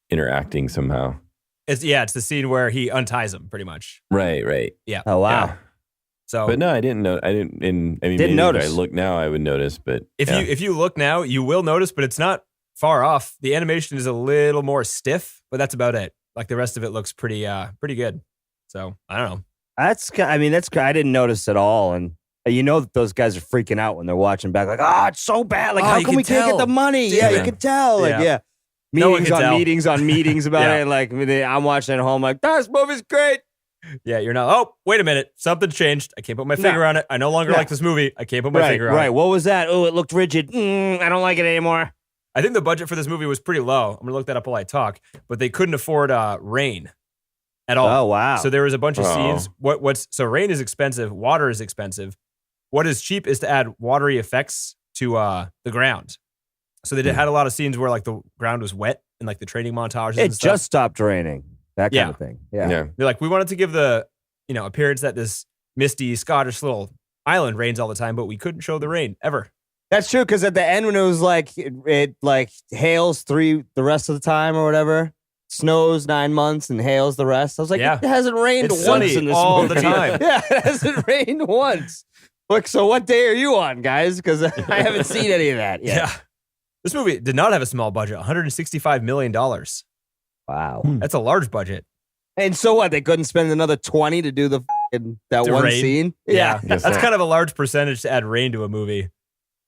Speaker 4: interacting somehow.
Speaker 3: It's the scene where he unties him, pretty much.
Speaker 4: Right.
Speaker 3: Yeah.
Speaker 5: Oh wow.
Speaker 4: Yeah.
Speaker 3: So,
Speaker 4: but no, I didn't know. Didn't notice. If I look now, I would notice. But
Speaker 3: if you look now, you will notice. But it's not far off. The animation is a little more stiff, but that's about it. Like the rest of it looks pretty good. So I don't know.
Speaker 5: That's I didn't notice at all, and you know that those guys are freaking out when they're watching back. Like, it's so bad. Like, how come we can't get the money? Yeah, you can tell. Like, meetings on meetings about it. Like, I'm watching at home. Like, this movie's great.
Speaker 3: Yeah, you're not. Oh, wait a minute. Something changed. I can't put my finger on it. I no longer like this movie. I can't put my finger on it.
Speaker 5: Right. What was that? Oh, it looked rigid. I don't like it anymore.
Speaker 3: I think the budget for this movie was pretty low. I'm going to look that up while I talk. But they couldn't afford rain at all.
Speaker 5: Oh, wow.
Speaker 3: So there was a bunch of scenes. So rain is expensive. Water is expensive. What is cheap is to add watery effects to the ground. So they had a lot of scenes where like the ground was wet and like the training montages and
Speaker 5: It
Speaker 3: stuff.
Speaker 5: just stopped raining. That kind of thing. Yeah.
Speaker 3: They're like, we wanted to give the appearance that this misty Scottish little island rains all the time, but we couldn't show the rain ever.
Speaker 5: That's true, because at the end when it was like it like hails the rest of the time or whatever, snows 9 months and hails the rest. I was like, it hasn't rained
Speaker 3: it's
Speaker 5: once in this
Speaker 3: all
Speaker 5: movie.
Speaker 3: the time.
Speaker 5: Yeah, it hasn't rained once. Look, so what day are you on, guys? Because I haven't seen any of that yet.
Speaker 3: Yeah. This movie did not have a small budget, $165 million.
Speaker 5: Wow.
Speaker 3: That's a large budget.
Speaker 5: And so what? They couldn't spend another 20 to do that one
Speaker 3: rain?
Speaker 5: scene?
Speaker 3: Yeah. That's kind of a large percentage to add rain to a movie.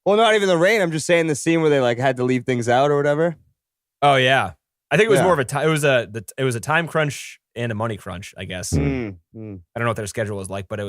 Speaker 5: Well, not even the rain. I'm just saying the scene where they like had to leave things out or whatever.
Speaker 3: Oh yeah, I think it was more of a time. It was a time crunch and a money crunch, I guess. I don't know what their schedule was like, but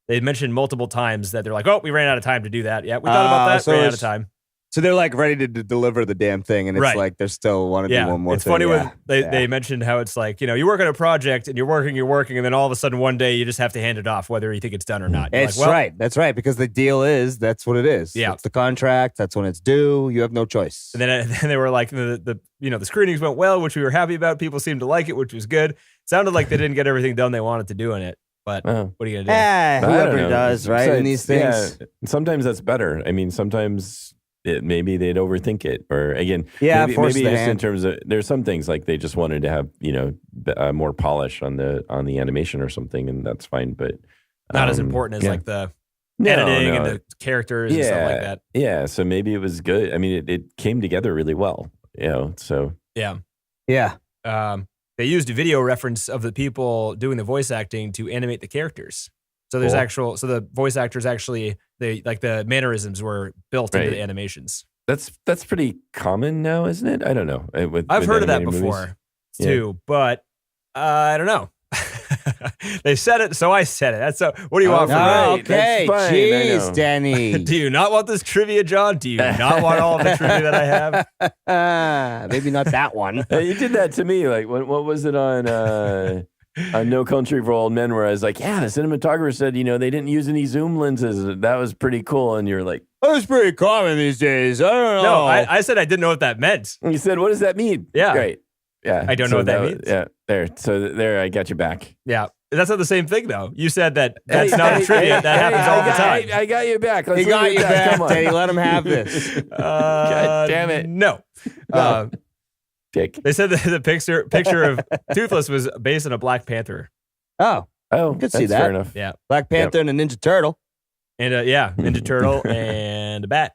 Speaker 3: they mentioned multiple times that they're like, oh, we ran out of time to do that. Yeah, we thought about that. So ran out of time.
Speaker 5: So they're like ready to deliver the damn thing, and it's like they're still want to do one more thing.
Speaker 3: It's funny when they mentioned how it's like, you work on a project and you're working, and then all of a sudden one day you just have to hand it off, whether you think it's done or not.
Speaker 5: It's right. That's right, because the deal is that's what it is.
Speaker 3: Yeah.
Speaker 5: It's the contract. That's when it's due. You have no choice.
Speaker 3: And then they were like, the screenings went well, which we were happy about. People seemed to like it, which was good. Sounded like they didn't get everything done they wanted to do in it. But what are you going to do?
Speaker 5: Whoever does, right?
Speaker 4: Besides,
Speaker 5: in these things.
Speaker 4: Yeah, sometimes that's better. I mean, sometimes maybe they'd overthink it, or again, maybe just in terms of there's some things like they just wanted to have more polish on the animation or something, and that's fine. But
Speaker 3: not as important as like the editing and the characters and stuff like that.
Speaker 4: Yeah, so maybe it was good. I mean, it came together really well. So
Speaker 3: yeah. They used a video reference of the people doing the voice acting to animate the characters. So there's so the voice actors actually, the mannerisms were built into the animations.
Speaker 4: That's pretty common now, isn't it? I don't know.
Speaker 3: I've heard of that before too, but I don't know. They said it, so I said it. That's so. What do you want from me?
Speaker 5: Okay, jeez, Danny.
Speaker 3: Do you not want this trivia, John? Do you not want all of the trivia that I have?
Speaker 5: Maybe not that one.
Speaker 4: You did that to me. Like, what was it on No Country for Old Men, where I was like, the cinematographer said, they didn't use any zoom lenses. That was pretty cool. And you're like,
Speaker 5: that's pretty common these days. I don't know.
Speaker 3: No, I said I didn't know what that meant.
Speaker 4: And you said, what does that mean?
Speaker 3: Yeah.
Speaker 4: Right. Yeah.
Speaker 3: I don't know what that means.
Speaker 4: Yeah. There. So there, I got you back.
Speaker 3: Yeah. That's not the same thing, though. You said that's not trivia. That happens all the time.
Speaker 4: I got you back.
Speaker 5: He got you back, Danny. Let him have this.
Speaker 4: God damn it.
Speaker 3: No.
Speaker 4: Dick.
Speaker 3: They said that the picture of Toothless was based on a Black Panther.
Speaker 5: Oh,
Speaker 4: could
Speaker 5: see that.
Speaker 4: Fair enough.
Speaker 3: Yeah.
Speaker 5: Black Panther and a Ninja Turtle.
Speaker 3: And Ninja Turtle and a bat.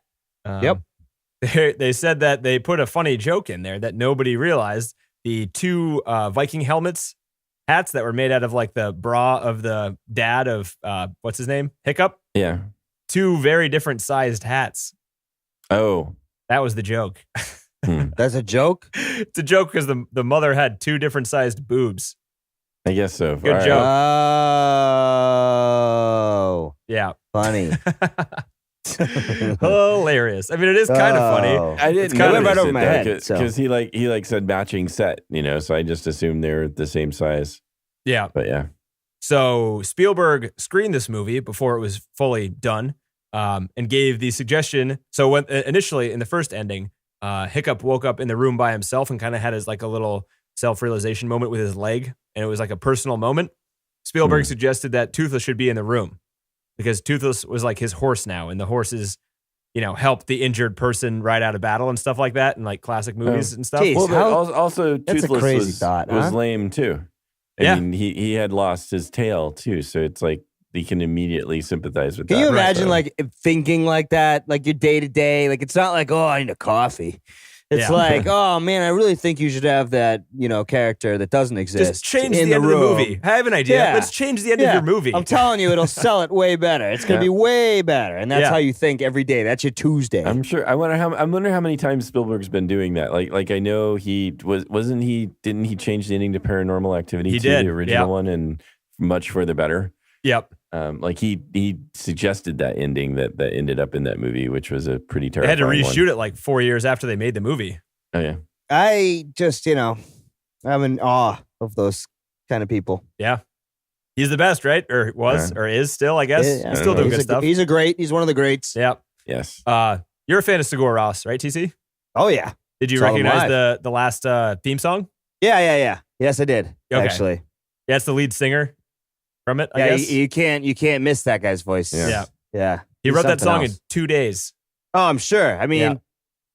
Speaker 3: They said that they put a funny joke in there that nobody realized. The two Viking helmets hats that were made out of like the bra of the dad of what's his name? Hiccup.
Speaker 4: Yeah.
Speaker 3: 2 very different sized hats.
Speaker 4: Oh.
Speaker 3: That was the joke.
Speaker 5: That's a joke?
Speaker 3: It's a joke because the mother had 2 different sized boobs.
Speaker 4: I guess so.
Speaker 3: Good
Speaker 4: All
Speaker 3: joke.
Speaker 5: Oh.
Speaker 3: Yeah.
Speaker 5: Funny.
Speaker 3: Hilarious. I mean, it is kind of funny.
Speaker 4: I didn't
Speaker 3: It's kind of
Speaker 5: went right
Speaker 4: notice
Speaker 5: over
Speaker 4: it,
Speaker 5: my
Speaker 4: though,
Speaker 5: head, so.
Speaker 4: because he said matching set, so I just assumed they're the same size.
Speaker 3: Yeah.
Speaker 4: But yeah.
Speaker 3: So Spielberg screened this movie before it was fully done, and gave the suggestion. So when initially in the first ending, Hiccup woke up in the room by himself and kind of had his like a little self-realization moment with his leg, and it was like a personal moment. Spielberg suggested that Toothless should be in the room because Toothless was like his horse now, and the horses, help the injured person ride out of battle and stuff like that in like classic movies and stuff.
Speaker 5: Jeez.
Speaker 4: Well, but also
Speaker 5: That's a
Speaker 4: Toothless
Speaker 5: crazy
Speaker 4: was,
Speaker 5: thought,
Speaker 4: was
Speaker 5: huh?
Speaker 4: lame too.
Speaker 3: Yeah.
Speaker 4: I mean, he had lost his tail too, so it's like you can immediately sympathize with that.
Speaker 5: Can you imagine
Speaker 4: So-
Speaker 5: like thinking like that, like your day to day? Like it's not like, oh, I need a coffee. It's
Speaker 3: Yeah.
Speaker 5: like, oh man, I really think you should have that, character that doesn't exist.
Speaker 3: Just change
Speaker 5: in
Speaker 3: the end of
Speaker 5: room.
Speaker 3: the movie. I have an idea.
Speaker 5: Yeah.
Speaker 3: Let's change the end of your movie.
Speaker 5: I'm telling you, it'll sell it way better. It's gonna be way better, and that's
Speaker 3: Yeah.
Speaker 5: how you think every day. That's your Tuesday.
Speaker 4: I'm sure. I wonder how many times Spielberg's been doing that. Like I know didn't he change the ending to Paranormal Activity?
Speaker 3: He
Speaker 4: to
Speaker 3: did,
Speaker 4: the original
Speaker 3: yeah.
Speaker 4: one, and much for the better.
Speaker 3: Yep.
Speaker 4: Like he suggested that ending that ended up in that movie, which was a pretty
Speaker 3: They had
Speaker 4: terrifying
Speaker 3: to reshoot
Speaker 4: one.
Speaker 3: it like 4 years after they made the movie.
Speaker 4: Oh yeah.
Speaker 5: I just, I'm in awe of those kind of people.
Speaker 3: Yeah. He's the best, right? Or was, or is still, I guess.
Speaker 5: Yeah,
Speaker 3: He's still doing good stuff.
Speaker 5: He's a great. He's one of the greats.
Speaker 3: Yeah.
Speaker 4: Yes.
Speaker 3: You're a fan of Sigur Rós, right, TC?
Speaker 5: Oh yeah.
Speaker 3: Did you
Speaker 5: Saw him
Speaker 3: recognize
Speaker 5: live.
Speaker 3: the last theme song?
Speaker 5: Yeah. Yes, I did.
Speaker 3: Okay.
Speaker 5: Actually.
Speaker 3: Yeah, it's the lead singer from it, I
Speaker 5: Yeah,
Speaker 3: guess.
Speaker 5: you can't miss that guy's voice.
Speaker 3: Yeah.
Speaker 5: Yeah.
Speaker 3: He
Speaker 5: He's
Speaker 3: wrote that
Speaker 5: something
Speaker 3: song
Speaker 5: else.
Speaker 3: in 2 days.
Speaker 5: Oh, I'm sure. I mean,
Speaker 3: Yeah.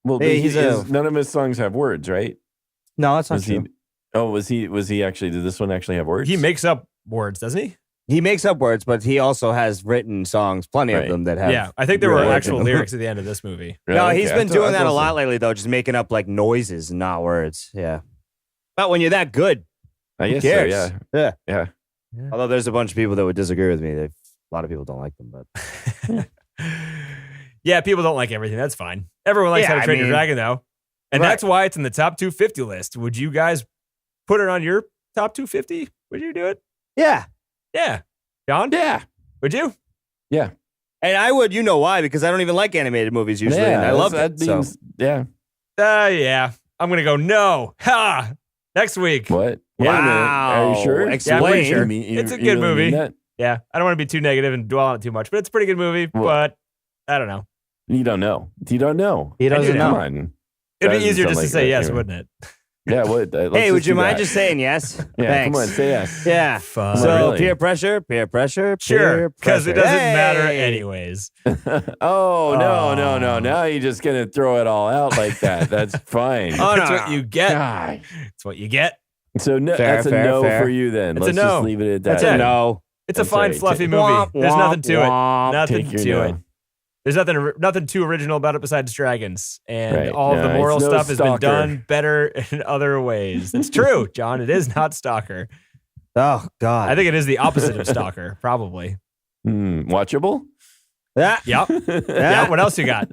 Speaker 4: Well,
Speaker 5: Hey,
Speaker 4: none of his songs have words, right?
Speaker 5: no, that's not
Speaker 4: Was
Speaker 5: true.
Speaker 4: was he actually? Did this one actually have words?
Speaker 3: He makes up words, doesn't he?
Speaker 5: He makes up words, but he also has written songs, plenty of
Speaker 4: Right.
Speaker 5: them that have.
Speaker 3: Yeah. I think there were
Speaker 5: real words
Speaker 3: actual
Speaker 5: in them.
Speaker 3: lyrics at the end of this movie.
Speaker 4: Really?
Speaker 5: No, he's
Speaker 4: Okay,
Speaker 5: been
Speaker 4: I
Speaker 5: doing that a
Speaker 4: thought
Speaker 5: lot
Speaker 4: so.
Speaker 5: lately, though, just making up like noises and not words. Yeah. But when you're that good,
Speaker 4: I
Speaker 5: who
Speaker 4: guess
Speaker 5: cares?
Speaker 4: so. Yeah.
Speaker 5: Yeah.
Speaker 4: Yeah.
Speaker 5: Although there's a bunch of people that would disagree with me. A lot of people don't like them, but
Speaker 3: Yeah, people don't like everything. That's fine. Everyone likes
Speaker 5: Yeah,
Speaker 3: How to
Speaker 5: I
Speaker 3: Train Your
Speaker 5: mean-
Speaker 3: Dragon, though. And
Speaker 5: Right.
Speaker 3: that's why it's in the top 250 list. Would you guys put it on your top 250? Would you do it?
Speaker 5: yeah.
Speaker 3: Yeah. John?
Speaker 4: Yeah.
Speaker 3: Would you?
Speaker 4: Yeah.
Speaker 5: And I would, why? Because I don't even like animated movies usually, and I love it. So.
Speaker 4: Yeah.
Speaker 3: Yeah. I'm going to go no. Ha! Next week.
Speaker 4: What?
Speaker 5: Wow.
Speaker 4: Wait a minute. Are you sure?
Speaker 3: Yeah, I'm pretty sure.
Speaker 4: You
Speaker 3: It's a
Speaker 4: you
Speaker 3: good
Speaker 4: really mean
Speaker 3: movie.
Speaker 4: that?
Speaker 3: Yeah. I don't want to be too negative and dwell on it too much, but it's a pretty good movie.
Speaker 4: Well-
Speaker 3: But I don't know.
Speaker 4: You don't know. You don't know.
Speaker 5: He doesn't
Speaker 3: know.
Speaker 4: Come
Speaker 5: know.
Speaker 4: on.
Speaker 3: It'd
Speaker 4: That
Speaker 3: be
Speaker 4: doesn't
Speaker 3: easier
Speaker 4: sound
Speaker 3: just to
Speaker 4: like
Speaker 3: say
Speaker 4: that,
Speaker 3: yes,
Speaker 4: anyway.
Speaker 3: wouldn't it?
Speaker 4: Yeah. What? Let's
Speaker 5: Hey, would you
Speaker 4: do
Speaker 5: mind
Speaker 4: that.
Speaker 5: just saying yes?
Speaker 4: Yeah.
Speaker 5: Thanks.
Speaker 4: Come on. Say yes.
Speaker 5: Yeah.
Speaker 3: Fun.
Speaker 5: So
Speaker 4: really?
Speaker 5: peer pressure.
Speaker 3: Sure. Because it doesn't matter
Speaker 5: Hey!
Speaker 3: anyways.
Speaker 4: Oh no. Now you're just gonna throw it all out like that. That's fine.
Speaker 5: Oh,
Speaker 3: That's
Speaker 5: no,
Speaker 3: what
Speaker 5: no.
Speaker 3: you get.
Speaker 4: God.
Speaker 3: That's what you get.
Speaker 4: So no,
Speaker 5: Fair,
Speaker 4: that's a
Speaker 5: fair,
Speaker 4: no
Speaker 5: fair.
Speaker 4: for you then.
Speaker 3: It's a
Speaker 4: Let's
Speaker 3: no.
Speaker 4: just leave it at that.
Speaker 3: That's
Speaker 5: That's
Speaker 3: it.
Speaker 5: a no.
Speaker 3: It's a
Speaker 4: That's
Speaker 3: fine,
Speaker 4: right.
Speaker 3: fluffy
Speaker 4: Take-
Speaker 3: movie.
Speaker 5: Womp,
Speaker 3: There's nothing to it.
Speaker 5: womp.
Speaker 3: Nothing
Speaker 4: Take your
Speaker 3: to
Speaker 4: no.
Speaker 3: it. There's nothing too original about it besides dragons. And
Speaker 4: Right.
Speaker 3: all of the
Speaker 4: No,
Speaker 3: moral
Speaker 4: it's no
Speaker 3: stuff has been
Speaker 4: Stalker.
Speaker 3: done better in other ways. It's true, John. It is not Stalker.
Speaker 5: Oh God.
Speaker 3: I think it is the opposite of Stalker, probably.
Speaker 4: Watchable?
Speaker 5: that.
Speaker 3: Yep. Yeah. What else you got?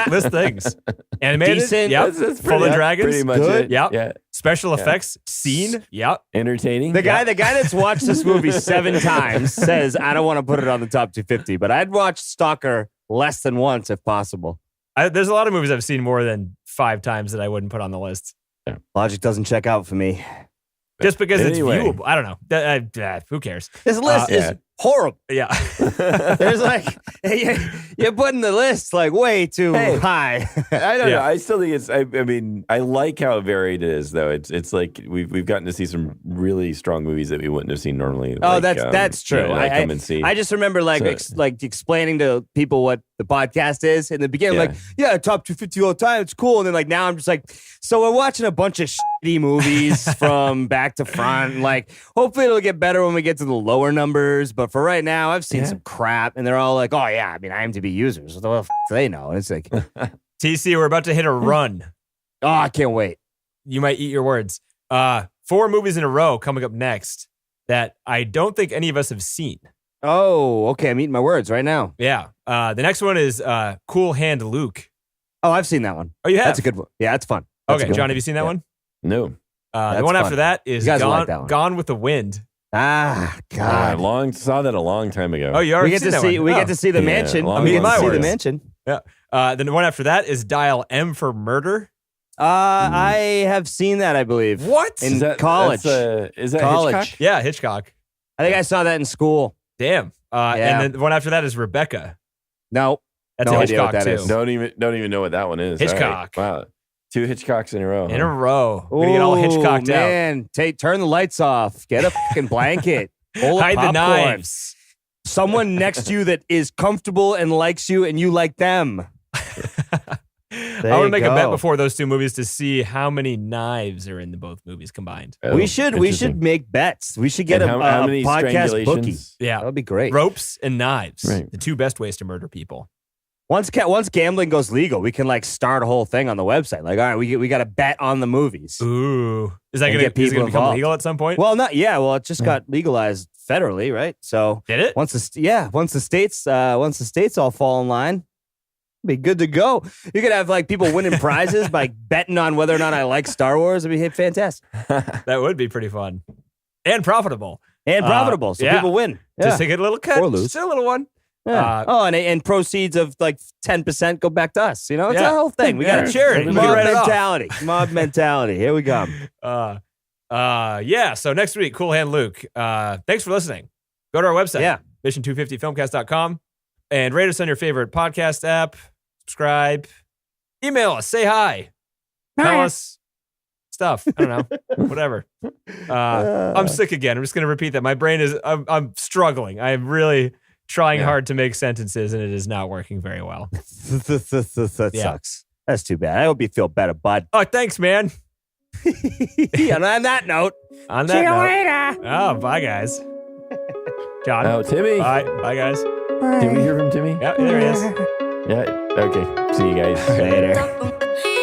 Speaker 3: List things. Animated.
Speaker 5: Decent.
Speaker 3: Yep.
Speaker 4: That's
Speaker 3: Full of dragons.
Speaker 4: Pretty much
Speaker 5: Good.
Speaker 4: it.
Speaker 3: Yep.
Speaker 4: Yeah.
Speaker 3: Special effects. Scene. Yep.
Speaker 4: Entertaining.
Speaker 5: The guy that's watched this movie 7 times says I don't want to put it on the top 250, but I'd watch Stalker less than once if possible.
Speaker 3: There's a lot of movies I've seen more than 5 times that I wouldn't put on the list.
Speaker 5: Logic doesn't check out for me.
Speaker 3: Just because
Speaker 4: Anyway.
Speaker 3: it's viewable. I don't know. Who cares?
Speaker 5: This list
Speaker 4: yeah.
Speaker 5: is horrible.
Speaker 3: Yeah.
Speaker 5: There's like you're putting the list like way too
Speaker 4: Hey.
Speaker 5: high.
Speaker 4: I don't
Speaker 3: Yeah.
Speaker 4: know. I still think it's. I mean, I like how varied it is, though. It's like we've gotten to see some really strong movies that we wouldn't have seen normally.
Speaker 5: Oh,
Speaker 4: like,
Speaker 5: that's true.
Speaker 4: that I come and see.
Speaker 5: I just remember
Speaker 4: So-
Speaker 5: explaining to people what the podcast is in the beginning.
Speaker 4: Yeah.
Speaker 5: Like, yeah, top 250 all the time. It's cool. And then like now I'm just like, so we're watching a bunch of shitty movies from back to front. And, like, hopefully it'll get better when we get to the lower numbers. But for right now, I've seen some crap, and they're all like, oh yeah, I mean, IMDb users. What the f- do they know? And it's like,
Speaker 3: TC, we're about to hit a run.
Speaker 5: oh, I can't wait.
Speaker 3: You might eat your words. 4 movies in a row coming up next. that I don't think any of us have seen.
Speaker 5: Oh, okay. I'm eating my words right now.
Speaker 3: Yeah. The next one is Cool Hand Luke.
Speaker 5: Oh, I've seen that one.
Speaker 3: Oh, you have?
Speaker 5: That's a good one. Yeah, that's fun. That's a
Speaker 3: Okay,
Speaker 5: good
Speaker 3: John,
Speaker 5: one.
Speaker 3: have you seen that
Speaker 5: Yeah.
Speaker 3: one?
Speaker 4: No.
Speaker 3: The
Speaker 5: That's
Speaker 3: one after
Speaker 5: fun.
Speaker 3: that is
Speaker 5: You guys will
Speaker 3: Gone,
Speaker 5: like that one.
Speaker 3: Gone with the Wind.
Speaker 5: Ah, God.
Speaker 4: Saw that a long time ago.
Speaker 3: Oh, you
Speaker 5: we
Speaker 3: already
Speaker 5: get
Speaker 3: seen
Speaker 5: to
Speaker 3: that
Speaker 5: see.
Speaker 3: one?
Speaker 5: We
Speaker 3: Oh.
Speaker 5: get to see the
Speaker 4: Yeah,
Speaker 5: mansion.
Speaker 4: long
Speaker 5: We get
Speaker 3: time
Speaker 5: to see
Speaker 3: ago.
Speaker 5: the mansion.
Speaker 3: The one after that is Dial M for Murder.
Speaker 5: I have seen that. I believe.
Speaker 3: What?
Speaker 5: In college.
Speaker 4: Is that
Speaker 5: College.
Speaker 4: Hitchcock?
Speaker 3: Yeah, Hitchcock.
Speaker 5: I think I saw that in school.
Speaker 3: Damn.
Speaker 5: Yeah.
Speaker 3: And then the one after that is Rebecca.
Speaker 5: No.
Speaker 3: That's
Speaker 5: No
Speaker 3: a
Speaker 5: idea what
Speaker 3: Hitchcock
Speaker 5: that
Speaker 3: too.
Speaker 5: is.
Speaker 4: Don't even know what that one is.
Speaker 3: Hitchcock.
Speaker 4: All right. Wow. 2 Hitchcocks in a row.
Speaker 3: In a row. We're gonna get all Hitchcocked out.
Speaker 5: Man, turn the lights off. Get a fucking blanket. Bowl of
Speaker 3: Hide the
Speaker 5: popcorn.
Speaker 3: knives.
Speaker 5: Someone next to you that is comfortable and likes you, and you like them.
Speaker 3: I want to make a bet before those two movies to see how many knives are in both movies combined.
Speaker 4: Oh,
Speaker 5: We should
Speaker 4: interesting.
Speaker 5: make bets. We should get
Speaker 4: And
Speaker 5: a
Speaker 4: how many
Speaker 5: podcast bookie.
Speaker 4: strangulations?
Speaker 3: Yeah.
Speaker 5: That would be great.
Speaker 3: Ropes and knives.
Speaker 4: Right.
Speaker 3: The two best ways to murder people.
Speaker 5: Once gambling goes legal, we can like start a whole thing on the website. Like, all right, we got to bet on the movies.
Speaker 3: Ooh. Is that
Speaker 5: And
Speaker 3: going
Speaker 5: get
Speaker 3: to
Speaker 5: people
Speaker 3: become
Speaker 5: involved.
Speaker 3: legal at some point?
Speaker 5: Well, not yeah. Well, it just got legalized federally, right? So
Speaker 3: Did it?
Speaker 5: once the states all fall in line, be good to go. You could have like people winning prizes by betting on whether or not I like Star Wars. It'd be fantastic
Speaker 3: That would be pretty fun. And profitable.
Speaker 5: and profitable. So
Speaker 3: yeah.
Speaker 5: people win.
Speaker 3: Just to get a little cut.
Speaker 5: Or lose.
Speaker 3: Just a little one.
Speaker 5: Yeah. And proceeds of like 10% go back to us. You know, it's
Speaker 3: Yeah.
Speaker 5: a whole thing. We
Speaker 3: Yeah,
Speaker 5: got
Speaker 3: charity. We can
Speaker 5: mob
Speaker 3: write it off.
Speaker 5: mentality. Mob mentality. Here we go.
Speaker 3: Yeah. So next week, Cool Hand Luke. Thanks for listening. Go to our website.
Speaker 5: Yeah.
Speaker 3: mission250filmcast.com and rate us on your favorite podcast app. Subscribe. Email us. Say hi. Tell us stuff. I don't know. Whatever. I'm sick again. I'm just going to repeat that. My brain is, I'm struggling. I'm really trying hard to make sentences and it is not working very well.
Speaker 5: That
Speaker 3: Yeah.
Speaker 5: sucks. That's too bad. I hope you feel better, bud.
Speaker 3: Oh, thanks, man.
Speaker 5: And on that note,
Speaker 3: On that note. Oh, bye, guys. John.
Speaker 4: Oh, Timmy.
Speaker 3: Bye. Bye, guys.
Speaker 4: Did we hear from Timmy?
Speaker 3: Yeah, there he is.
Speaker 4: Yeah. Okay. See you guys.
Speaker 5: later.
Speaker 6: Don't